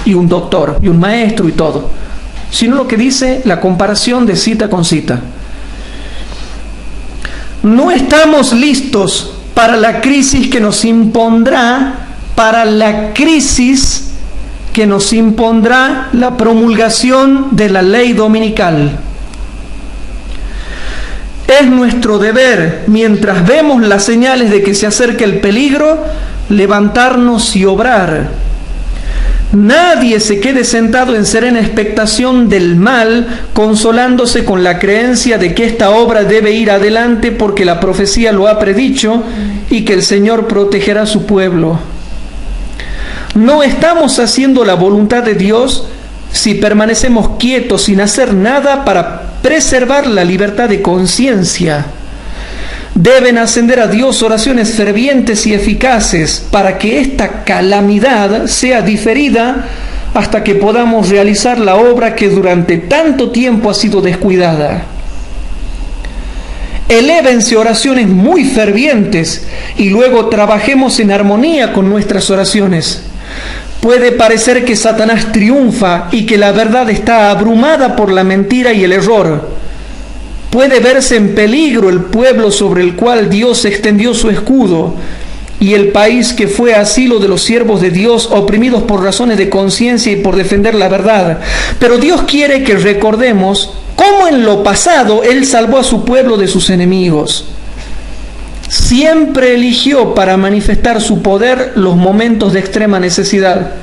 y un doctor, y un maestro y todo, sino lo que dice la comparación de cita con cita. No estamos listos para la crisis que nos impondrá la promulgación de la ley dominical. Es nuestro deber, mientras vemos las señales de que se acerca el peligro, levantarnos y obrar. Nadie se quede sentado en serena expectación del mal, consolándose con la creencia de que esta obra debe ir adelante porque la profecía lo ha predicho y que el Señor protegerá a su pueblo. No estamos haciendo la voluntad de Dios si permanecemos quietos sin hacer nada para preservar la libertad de conciencia. Deben ascender a Dios oraciones fervientes y eficaces para que esta calamidad sea diferida hasta que podamos realizar la obra que durante tanto tiempo ha sido descuidada. Elévense oraciones muy fervientes y luego trabajemos en armonía con nuestras oraciones. Puede parecer que Satanás triunfa y que la verdad está abrumada por la mentira y el error. Puede verse en peligro el pueblo sobre el cual Dios extendió su escudo. y el país que fue asilo de los siervos de Dios, oprimidos por razones de conciencia y por defender la verdad. Pero Dios quiere que recordemos cómo en lo pasado Él salvó a su pueblo de sus enemigos. Siempre eligió para manifestar su poder los momentos de extrema necesidad.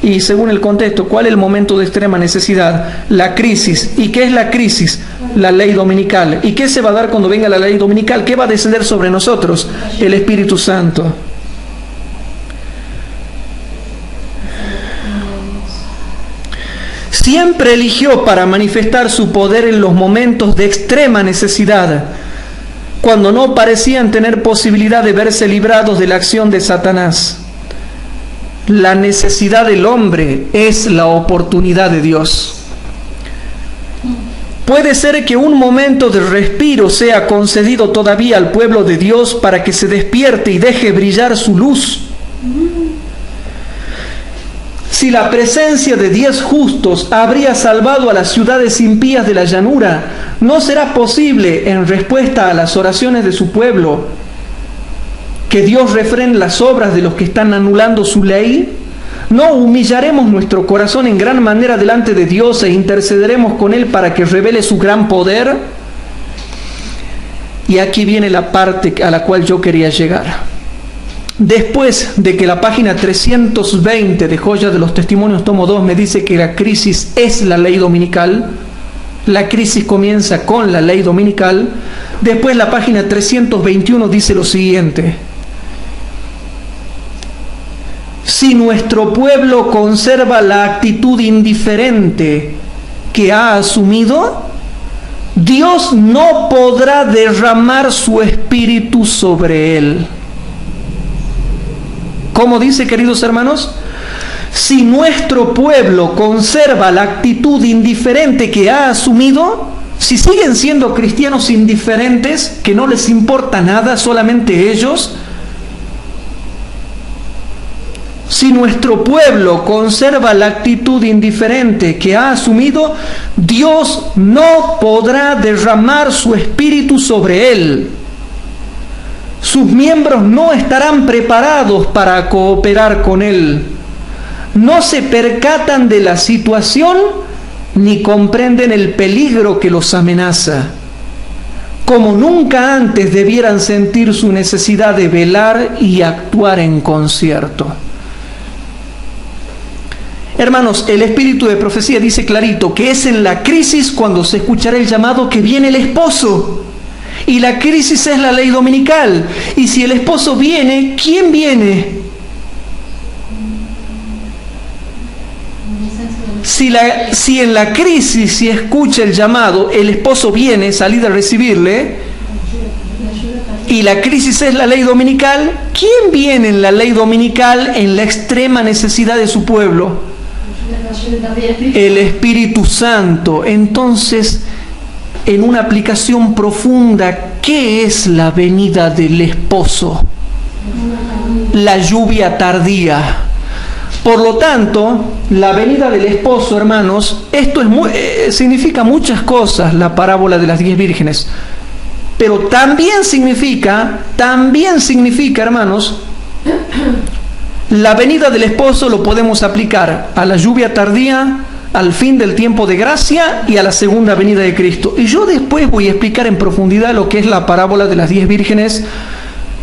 Y según el contexto, ¿cuál es el momento de extrema necesidad? La crisis. ¿Y qué es la crisis? La ley dominical. ¿Y qué se va a dar cuando venga la ley dominical? ¿Qué va a descender sobre nosotros? El Espíritu Santo. Siempre eligió para manifestar su poder en los momentos de extrema necesidad, cuando no parecían tener posibilidad de verse librados de la acción de Satanás. La necesidad del hombre es la oportunidad de Dios. Puede ser que un momento de respiro sea concedido todavía al pueblo de Dios para que se despierte y deje brillar su luz. Si la presencia de 10 justos habría salvado a las ciudades impías de la llanura, ¿no será posible, en respuesta a las oraciones de su pueblo, que Dios refrene las obras de los que están anulando su ley? ¿No humillaremos nuestro corazón en gran manera delante de Dios e intercederemos con Él para que revele su gran poder? Y aquí viene la parte a la cual yo quería llegar. Después de que la página 320 de Joya de los Testimonios, tomo 2, me dice que la crisis es la ley dominical, la crisis comienza con la ley dominical. Después la página 321 dice lo siguiente: si nuestro pueblo conserva la actitud indiferente que ha asumido, Dios no podrá derramar su espíritu sobre él. ¿Cómo dice, queridos hermanos? Si nuestro pueblo conserva la actitud indiferente que ha asumido, si siguen siendo cristianos indiferentes, que no les importa nada, solamente ellos, si nuestro pueblo conserva la actitud indiferente que ha asumido, Dios no podrá derramar su espíritu sobre él. Sus miembros no estarán preparados para cooperar con él. No se percatan de la situación ni comprenden el peligro que los amenaza. Como nunca antes debieran sentir su necesidad de velar y actuar en concierto. Hermanos, el espíritu de profecía dice clarito que es en la crisis cuando se escuchará el llamado que viene el esposo. Y la crisis es la ley dominical. Y si el esposo viene, ¿quién viene? Si en la crisis se escucha el llamado, el esposo viene, salid a recibirle, y la crisis es la ley dominical, ¿quién viene en la ley dominical en la extrema necesidad de su pueblo? El Espíritu Santo. Entonces, en una aplicación profunda, ¿qué es la venida del esposo? La lluvia tardía. Por lo tanto, la venida del esposo, hermanos, esto es significa muchas cosas, la parábola de las 10 vírgenes. Pero también significa, hermanos, la venida del esposo lo podemos aplicar a la lluvia tardía, al fin del tiempo de gracia y a la segunda venida de Cristo. Y yo después voy a explicar en profundidad lo que es la parábola de las 10 vírgenes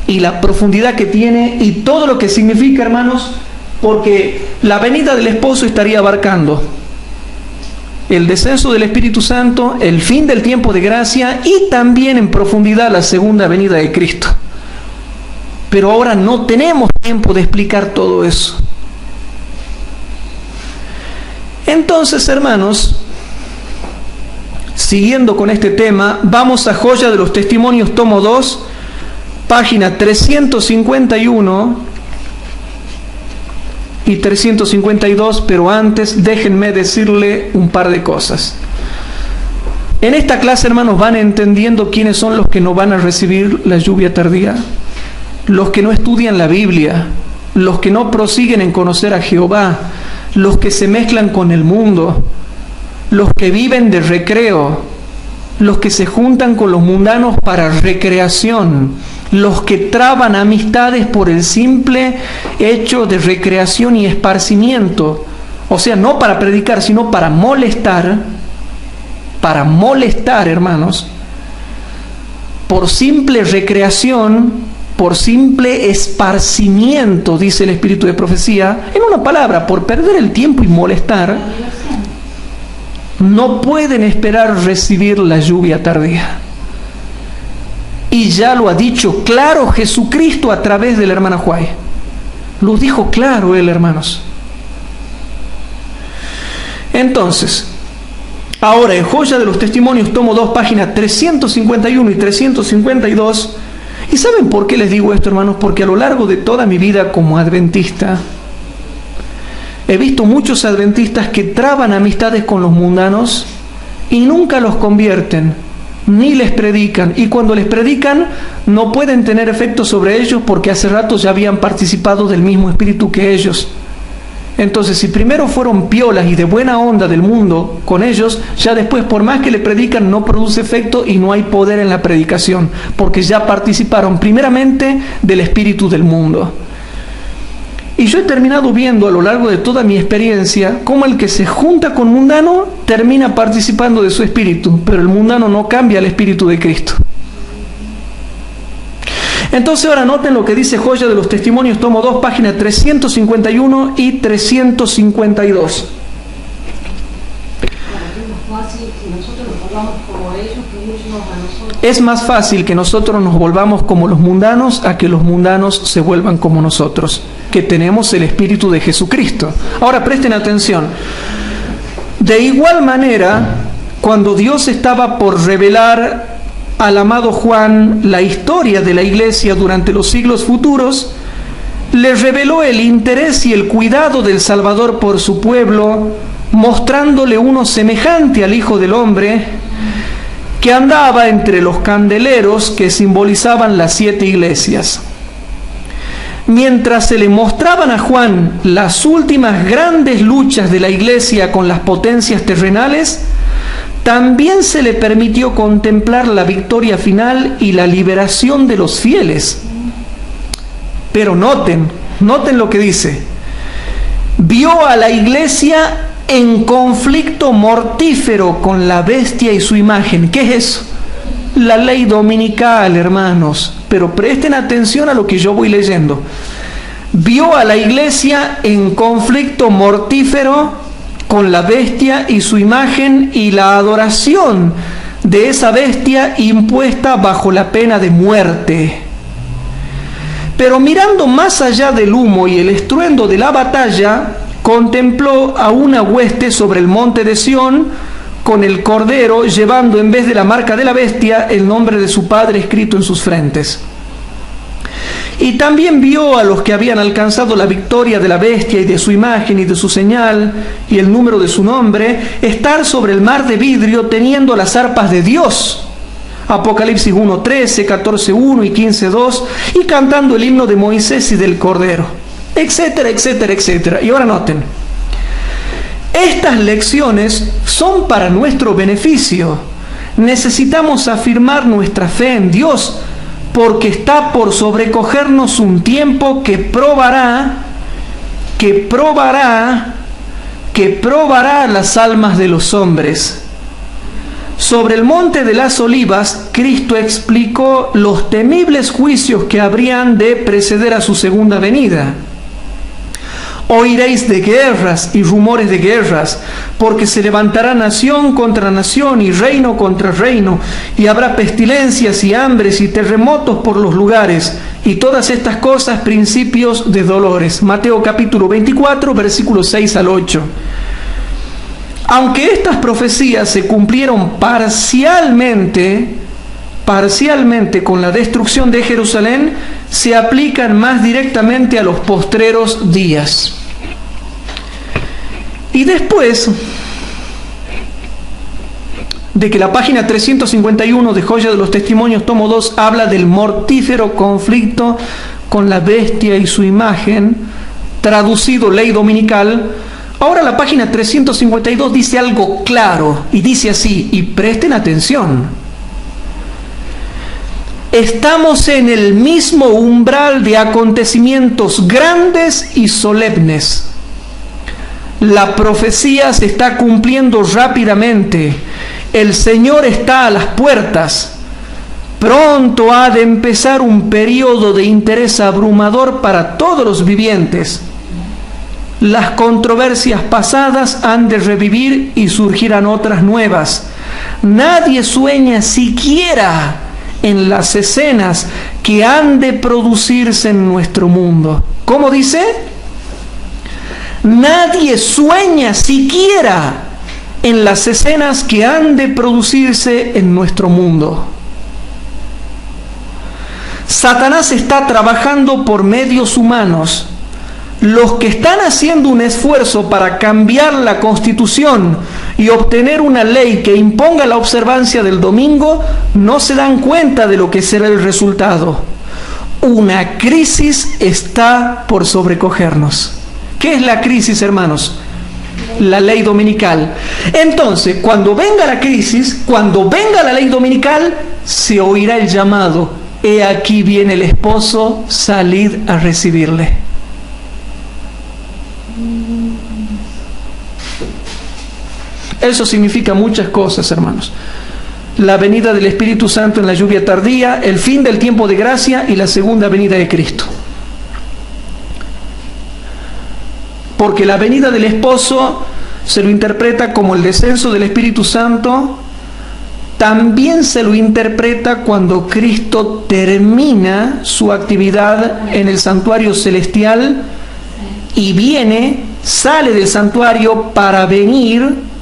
y la profundidad que tiene y todo lo que significa, hermanos, porque la venida del esposo estaría abarcando el descenso del Espíritu Santo, el fin del tiempo de gracia y también en profundidad la segunda venida de Cristo. Pero ahora no tenemos tiempo de explicar todo eso. Entonces, hermanos, siguiendo con este tema, vamos a Joya de los Testimonios, tomo 2, página 351 y 352, pero antes déjenme decirle un par de cosas. En esta clase, hermanos, van entendiendo quiénes son los que no van a recibir la lluvia tardía, los que no estudian la Biblia, los que no prosiguen en conocer a Jehová, los que se mezclan con el mundo, los que viven de recreo, los que se juntan con los mundanos para recreación, los que traban amistades por el simple hecho de recreación y esparcimiento. O sea, no para predicar, sino para molestar, hermanos, por simple recreación, por simple esparcimiento, dice el espíritu de profecía, en una palabra, por perder el tiempo y molestar, no pueden esperar recibir la lluvia tardía. Y ya lo ha dicho claro Jesucristo a través del hermano Juárez. Lo dijo claro él, hermanos. Entonces, ahora en Joya de los Testimonios, tomo 2, páginas 351 y 352. ¿Y saben por qué les digo esto, hermanos? Porque a lo largo de toda mi vida como adventista, he visto muchos adventistas que traban amistades con los mundanos y nunca los convierten, ni les predican. Y cuando les predican, no pueden tener efecto sobre ellos porque hace rato ya habían participado del mismo espíritu que ellos. Entonces, si primero fueron piolas y de buena onda del mundo con ellos, ya después, por más que le predican, no produce efecto y no hay poder en la predicación, porque ya participaron primeramente del espíritu del mundo. Y yo he terminado viendo a lo largo de toda mi experiencia cómo el que se junta con mundano termina participando de su espíritu, pero el mundano no cambia el espíritu de Cristo. Entonces ahora noten lo que dice Joya de los Testimonios, tomo 2, páginas 351 y 352. Es más fácil que nosotros nos volvamos como los mundanos a que los mundanos se vuelvan como nosotros, que tenemos el Espíritu de Jesucristo. Ahora presten atención. De igual manera, cuando Dios estaba por revelar al amado Juan la historia de la iglesia durante los siglos futuros, le reveló el interés y el cuidado del Salvador por su pueblo, mostrándole uno semejante al Hijo del Hombre, que andaba entre los candeleros que simbolizaban las 7 iglesias. Mientras se le mostraban a Juan las últimas grandes luchas de la iglesia con las potencias terrenales, también se le permitió contemplar la victoria final y la liberación de los fieles. Pero noten lo que dice. Vio a la iglesia en conflicto mortífero con la bestia y su imagen. ¿Qué es eso? La ley dominical, hermanos. Pero presten atención a lo que yo voy leyendo. Vio a la iglesia en conflicto mortífero con la bestia y su imagen y la adoración de esa bestia impuesta bajo la pena de muerte. Pero mirando más allá del humo y el estruendo de la batalla, contempló a una hueste sobre el monte de Sión con el Cordero, llevando en vez de la marca de la bestia el nombre de su Padre escrito en sus frentes. Y también vio a los que habían alcanzado la victoria de la bestia y de su imagen y de su señal y el número de su nombre, estar sobre el mar de vidrio teniendo las arpas de Dios. Apocalipsis 1:13, 14:1 y 15:2, y cantando el himno de Moisés y del Cordero, etcétera, etcétera, etcétera. Y ahora noten, estas lecciones son para nuestro beneficio. Necesitamos afirmar nuestra fe en Dios, porque está por sobrecogernos un tiempo que probará las almas de los hombres. Sobre el monte de las Olivas, Cristo explicó los temibles juicios que habrían de preceder a su segunda venida. Oiréis de guerras y rumores de guerras, porque se levantará nación contra nación y reino contra reino, y habrá pestilencias y hambres y terremotos por los lugares, y todas estas cosas principios de dolores. Mateo capítulo 24, versículos 6 al 8. Aunque estas profecías se cumplieron parcialmente con la destrucción de Jerusalén, se aplican más directamente a los postreros días. Y después de que la página 351 de Joya de los Testimonios, tomo 2, habla del mortífero conflicto con la bestia y su imagen, traducido ley dominical, ahora la página 352 dice algo claro, y dice así, y presten atención. Estamos en el mismo umbral de acontecimientos grandes y solemnes. La profecía se está cumpliendo rápidamente. El Señor está a las puertas. Pronto ha de empezar un periodo de interés abrumador para todos los vivientes. Las controversias pasadas han de revivir y surgirán otras nuevas. Nadie sueña siquiera en las escenas que han de producirse en nuestro mundo. ¿Cómo dice? Nadie sueña siquiera en las escenas que han de producirse en nuestro mundo. Satanás está trabajando por medios humanos. Los que están haciendo un esfuerzo para cambiar la Constitución y obtener una ley que imponga la observancia del domingo no se dan cuenta de lo que será el resultado. Una crisis está por sobrecogernos. ¿Qué es la crisis, hermanos? La ley dominical. Entonces, cuando venga la crisis, cuando venga la ley dominical, se oirá el llamado: he aquí viene el esposo, salid a recibirle. Eso significa muchas cosas, hermanos. La venida del Espíritu Santo en la lluvia tardía, el fin del tiempo de gracia y la segunda venida de Cristo. Porque la venida del esposo se lo interpreta como el descenso del Espíritu Santo. También se lo interpreta cuando Cristo termina su actividad en el santuario celestial y viene, sale del santuario para venir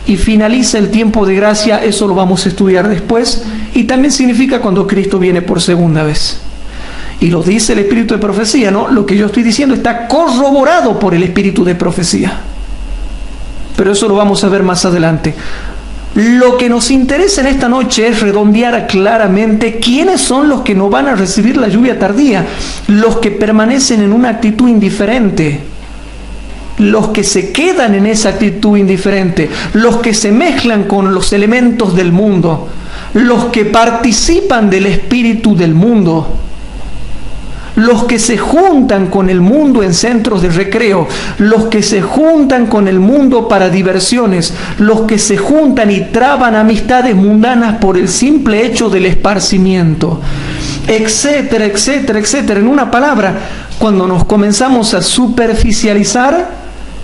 y finaliza el tiempo de gracia. Eso lo vamos a estudiar después. Y también significa cuando Cristo viene por segunda vez. Y lo dice el espíritu de profecía, ¿no? Lo que yo estoy diciendo está corroborado por el espíritu de profecía. Pero eso lo vamos a ver más adelante. Lo que nos interesa en esta noche es redondear claramente quiénes son los que no van a recibir la lluvia tardía. Los que permanecen en una actitud indiferente. Los que se quedan en esa actitud indiferente. Los que se mezclan con los elementos del mundo. Los que participan del espíritu del mundo. Los que se juntan con el mundo en centros de recreo, los que se juntan con el mundo para diversiones, los que se juntan y traban amistades mundanas por el simple hecho del esparcimiento, etcétera, etcétera, etcétera. En una palabra, cuando nos comenzamos a superficializar,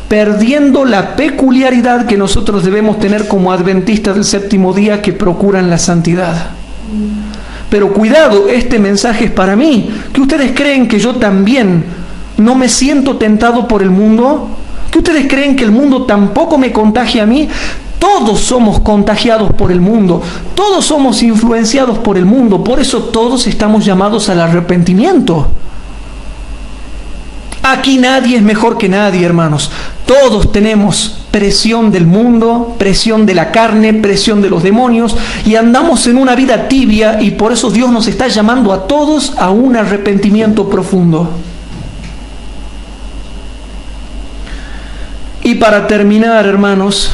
perdiendo la peculiaridad que nosotros debemos tener como adventistas del séptimo día que procuran la santidad. Pero cuidado, este mensaje es para mí. ¿Que ustedes creen que yo también no me siento tentado por el mundo? ¿Que ustedes creen que el mundo tampoco me contagia a mí? Todos somos contagiados por el mundo. Todos somos influenciados por el mundo. Por eso todos estamos llamados al arrepentimiento. Aquí nadie es mejor que nadie, hermanos. Todos tenemos presión del mundo, presión de la carne, presión de los demonios, y andamos en una vida tibia, y por eso Dios nos está llamando a todos a un arrepentimiento profundo. Y para terminar, hermanos,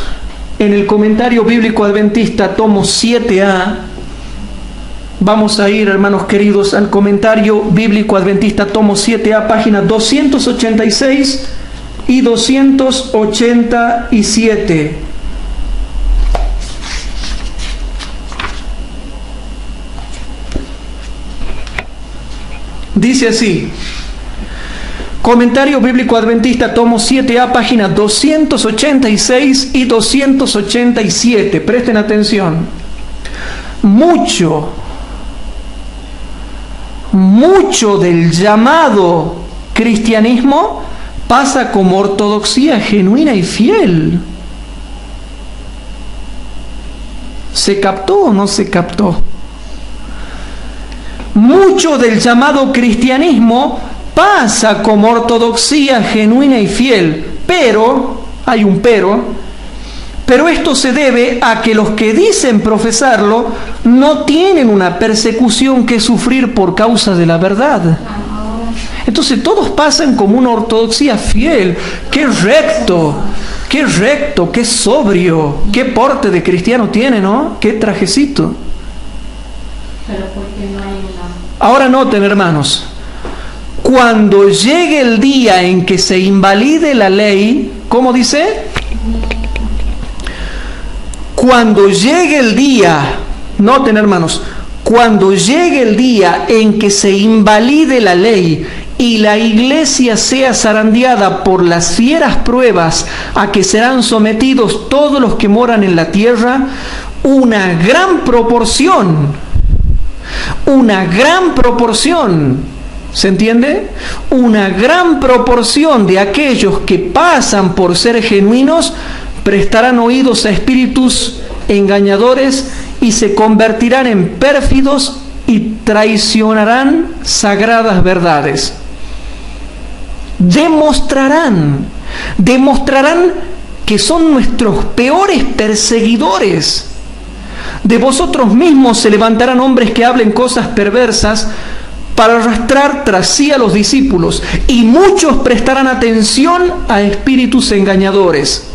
en el comentario bíblico adventista, tomo 7a, vamos a ir, hermanos queridos, al comentario bíblico adventista, tomo 7a, páginas 286 y 287. Dice así: comentario bíblico adventista, tomo 7a, páginas 286 y 287. Presten atención. Mucho del llamado cristianismo pasa como ortodoxia genuina y fiel. ¿Se captó o no se captó? Mucho del llamado cristianismo pasa como ortodoxia genuina y fiel, pero, hay un pero esto se debe a que los que dicen profesarlo no tienen una persecución que sufrir por causa de la verdad. Entonces todos pasan como una ortodoxia fiel. ¡Qué recto! ¡Qué recto! ¡Qué sobrio! ¡Qué porte de cristiano tiene!, ¿no? ¡Qué trajecito! Pero porque no hay una... Ahora noten, hermanos, cuando llegue el día en que se invalide la ley, ¿cómo dice? Cuando llegue el día, noten, hermanos, cuando llegue el día en que se invalide la ley y la iglesia sea zarandeada por las fieras pruebas a que serán sometidos todos los que moran en la tierra, una gran proporción, ¿se entiende? Una gran proporción de aquellos que pasan por ser genuinos prestarán oídos a espíritus engañadores y se convertirán en pérfidos y traicionarán sagradas verdades. Demostrarán que son nuestros peores perseguidores. De vosotros mismos se levantarán hombres que hablen cosas perversas para arrastrar tras sí a los discípulos, y muchos prestarán atención a espíritus engañadores.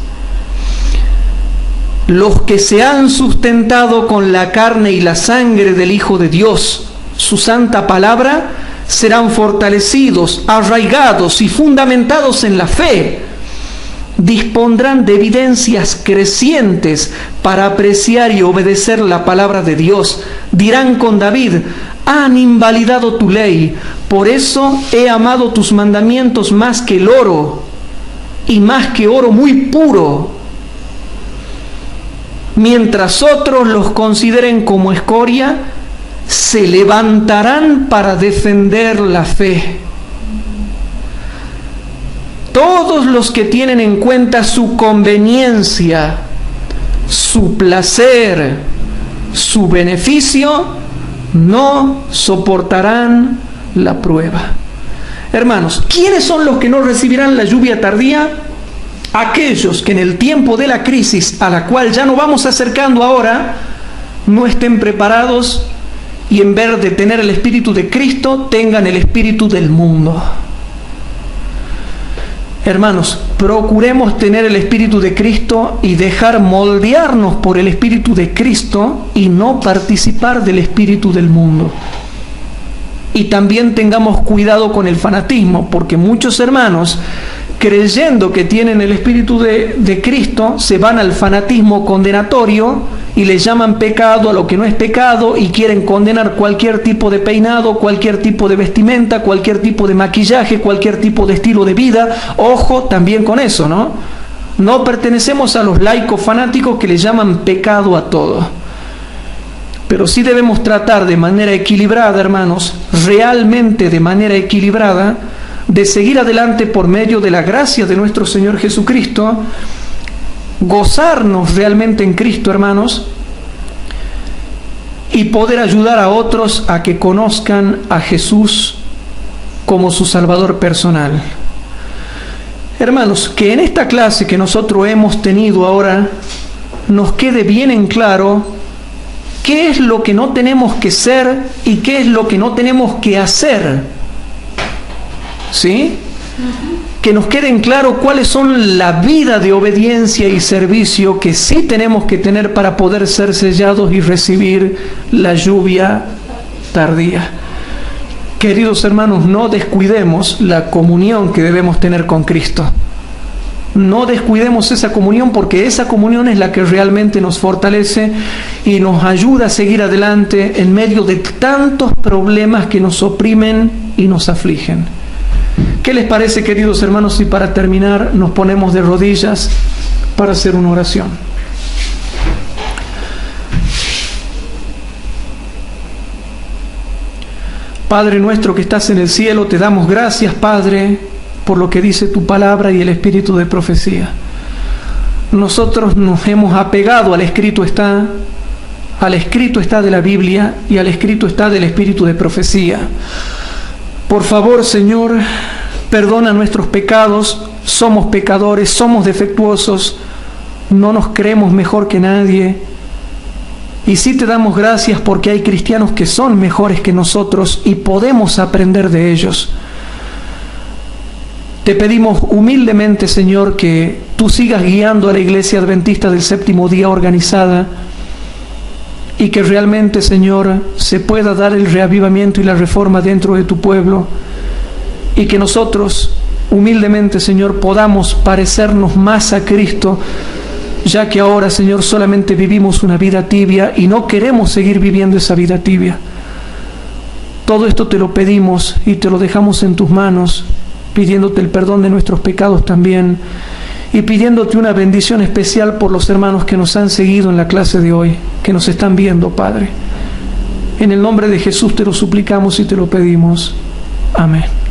Los que se han sustentado con la carne y la sangre del Hijo de Dios, su santa palabra, serán fortalecidos, arraigados y fundamentados en la fe. Dispondrán de evidencias crecientes para apreciar y obedecer la palabra de Dios. Dirán con David: han invalidado tu ley, por eso he amado tus mandamientos más que el oro, y más que oro muy puro. Mientras otros los consideren como escoria, se levantarán para defender la fe. Todos los que tienen en cuenta su conveniencia, su placer, su beneficio, no soportarán la prueba. Hermanos, ¿quiénes son los que no recibirán la lluvia tardía? Aquellos que en el tiempo de la crisis, a la cual ya nos vamos acercando ahora, no estén preparados y en vez de tener el espíritu de Cristo, tengan el espíritu del mundo. Hermanos, procuremos tener el espíritu de Cristo y dejar moldearnos por el espíritu de Cristo y no participar del espíritu del mundo. Y también tengamos cuidado con el fanatismo, porque muchos hermanos, creyendo que tienen el espíritu de Cristo, se van al fanatismo condenatorio y le llaman pecado a lo que no es pecado y quieren condenar cualquier tipo de peinado, cualquier tipo de vestimenta, cualquier tipo de maquillaje, cualquier tipo de estilo de vida. Ojo también con eso, ¿no? No pertenecemos a los laicos fanáticos que le llaman pecado a todo. Pero sí debemos tratar de manera equilibrada, hermanos, realmente de manera equilibrada, de seguir adelante por medio de la gracia de nuestro Señor Jesucristo, gozarnos realmente en Cristo, hermanos, y poder ayudar a otros a que conozcan a Jesús como su Salvador personal. Hermanos, que en esta clase que nosotros hemos tenido ahora nos quede bien en claro qué es lo que no tenemos que ser y qué es lo que no tenemos que hacer. ¿Sí? Que nos queden claro cuáles son la vida de obediencia y servicio que sí tenemos que tener para poder ser sellados y recibir la lluvia tardía. Queridos hermanos, no descuidemos la comunión que debemos tener con Cristo. No descuidemos esa comunión, porque esa comunión es la que realmente nos fortalece y nos ayuda a seguir adelante en medio de tantos problemas que nos oprimen y nos afligen. ¿Qué les parece, queridos hermanos, si para terminar nos ponemos de rodillas para hacer una oración? Padre nuestro que estás en el cielo, te damos gracias, Padre, por lo que dice tu palabra y el espíritu de profecía. Nosotros nos hemos apegado al escrito está de la Biblia y al escrito está del espíritu de profecía. Por favor, Señor, perdona nuestros pecados. Somos pecadores, somos defectuosos, no nos creemos mejor que nadie. Y sí te damos gracias porque hay cristianos que son mejores que nosotros y podemos aprender de ellos. Te pedimos humildemente, Señor, que tú sigas guiando a la Iglesia Adventista del Séptimo Día organizada y que realmente, Señor, se pueda dar el reavivamiento y la reforma dentro de tu pueblo, y que nosotros humildemente, Señor, podamos parecernos más a Cristo, ya que ahora, Señor, solamente vivimos una vida tibia y no queremos seguir viviendo esa vida tibia. Todo esto te lo pedimos y te lo dejamos en tus manos, pidiéndote el perdón de nuestros pecados también, y pidiéndote una bendición especial por los hermanos que nos han seguido en la clase de hoy, que nos están viendo, Padre. En el nombre de Jesús te lo suplicamos y te lo pedimos. Amén.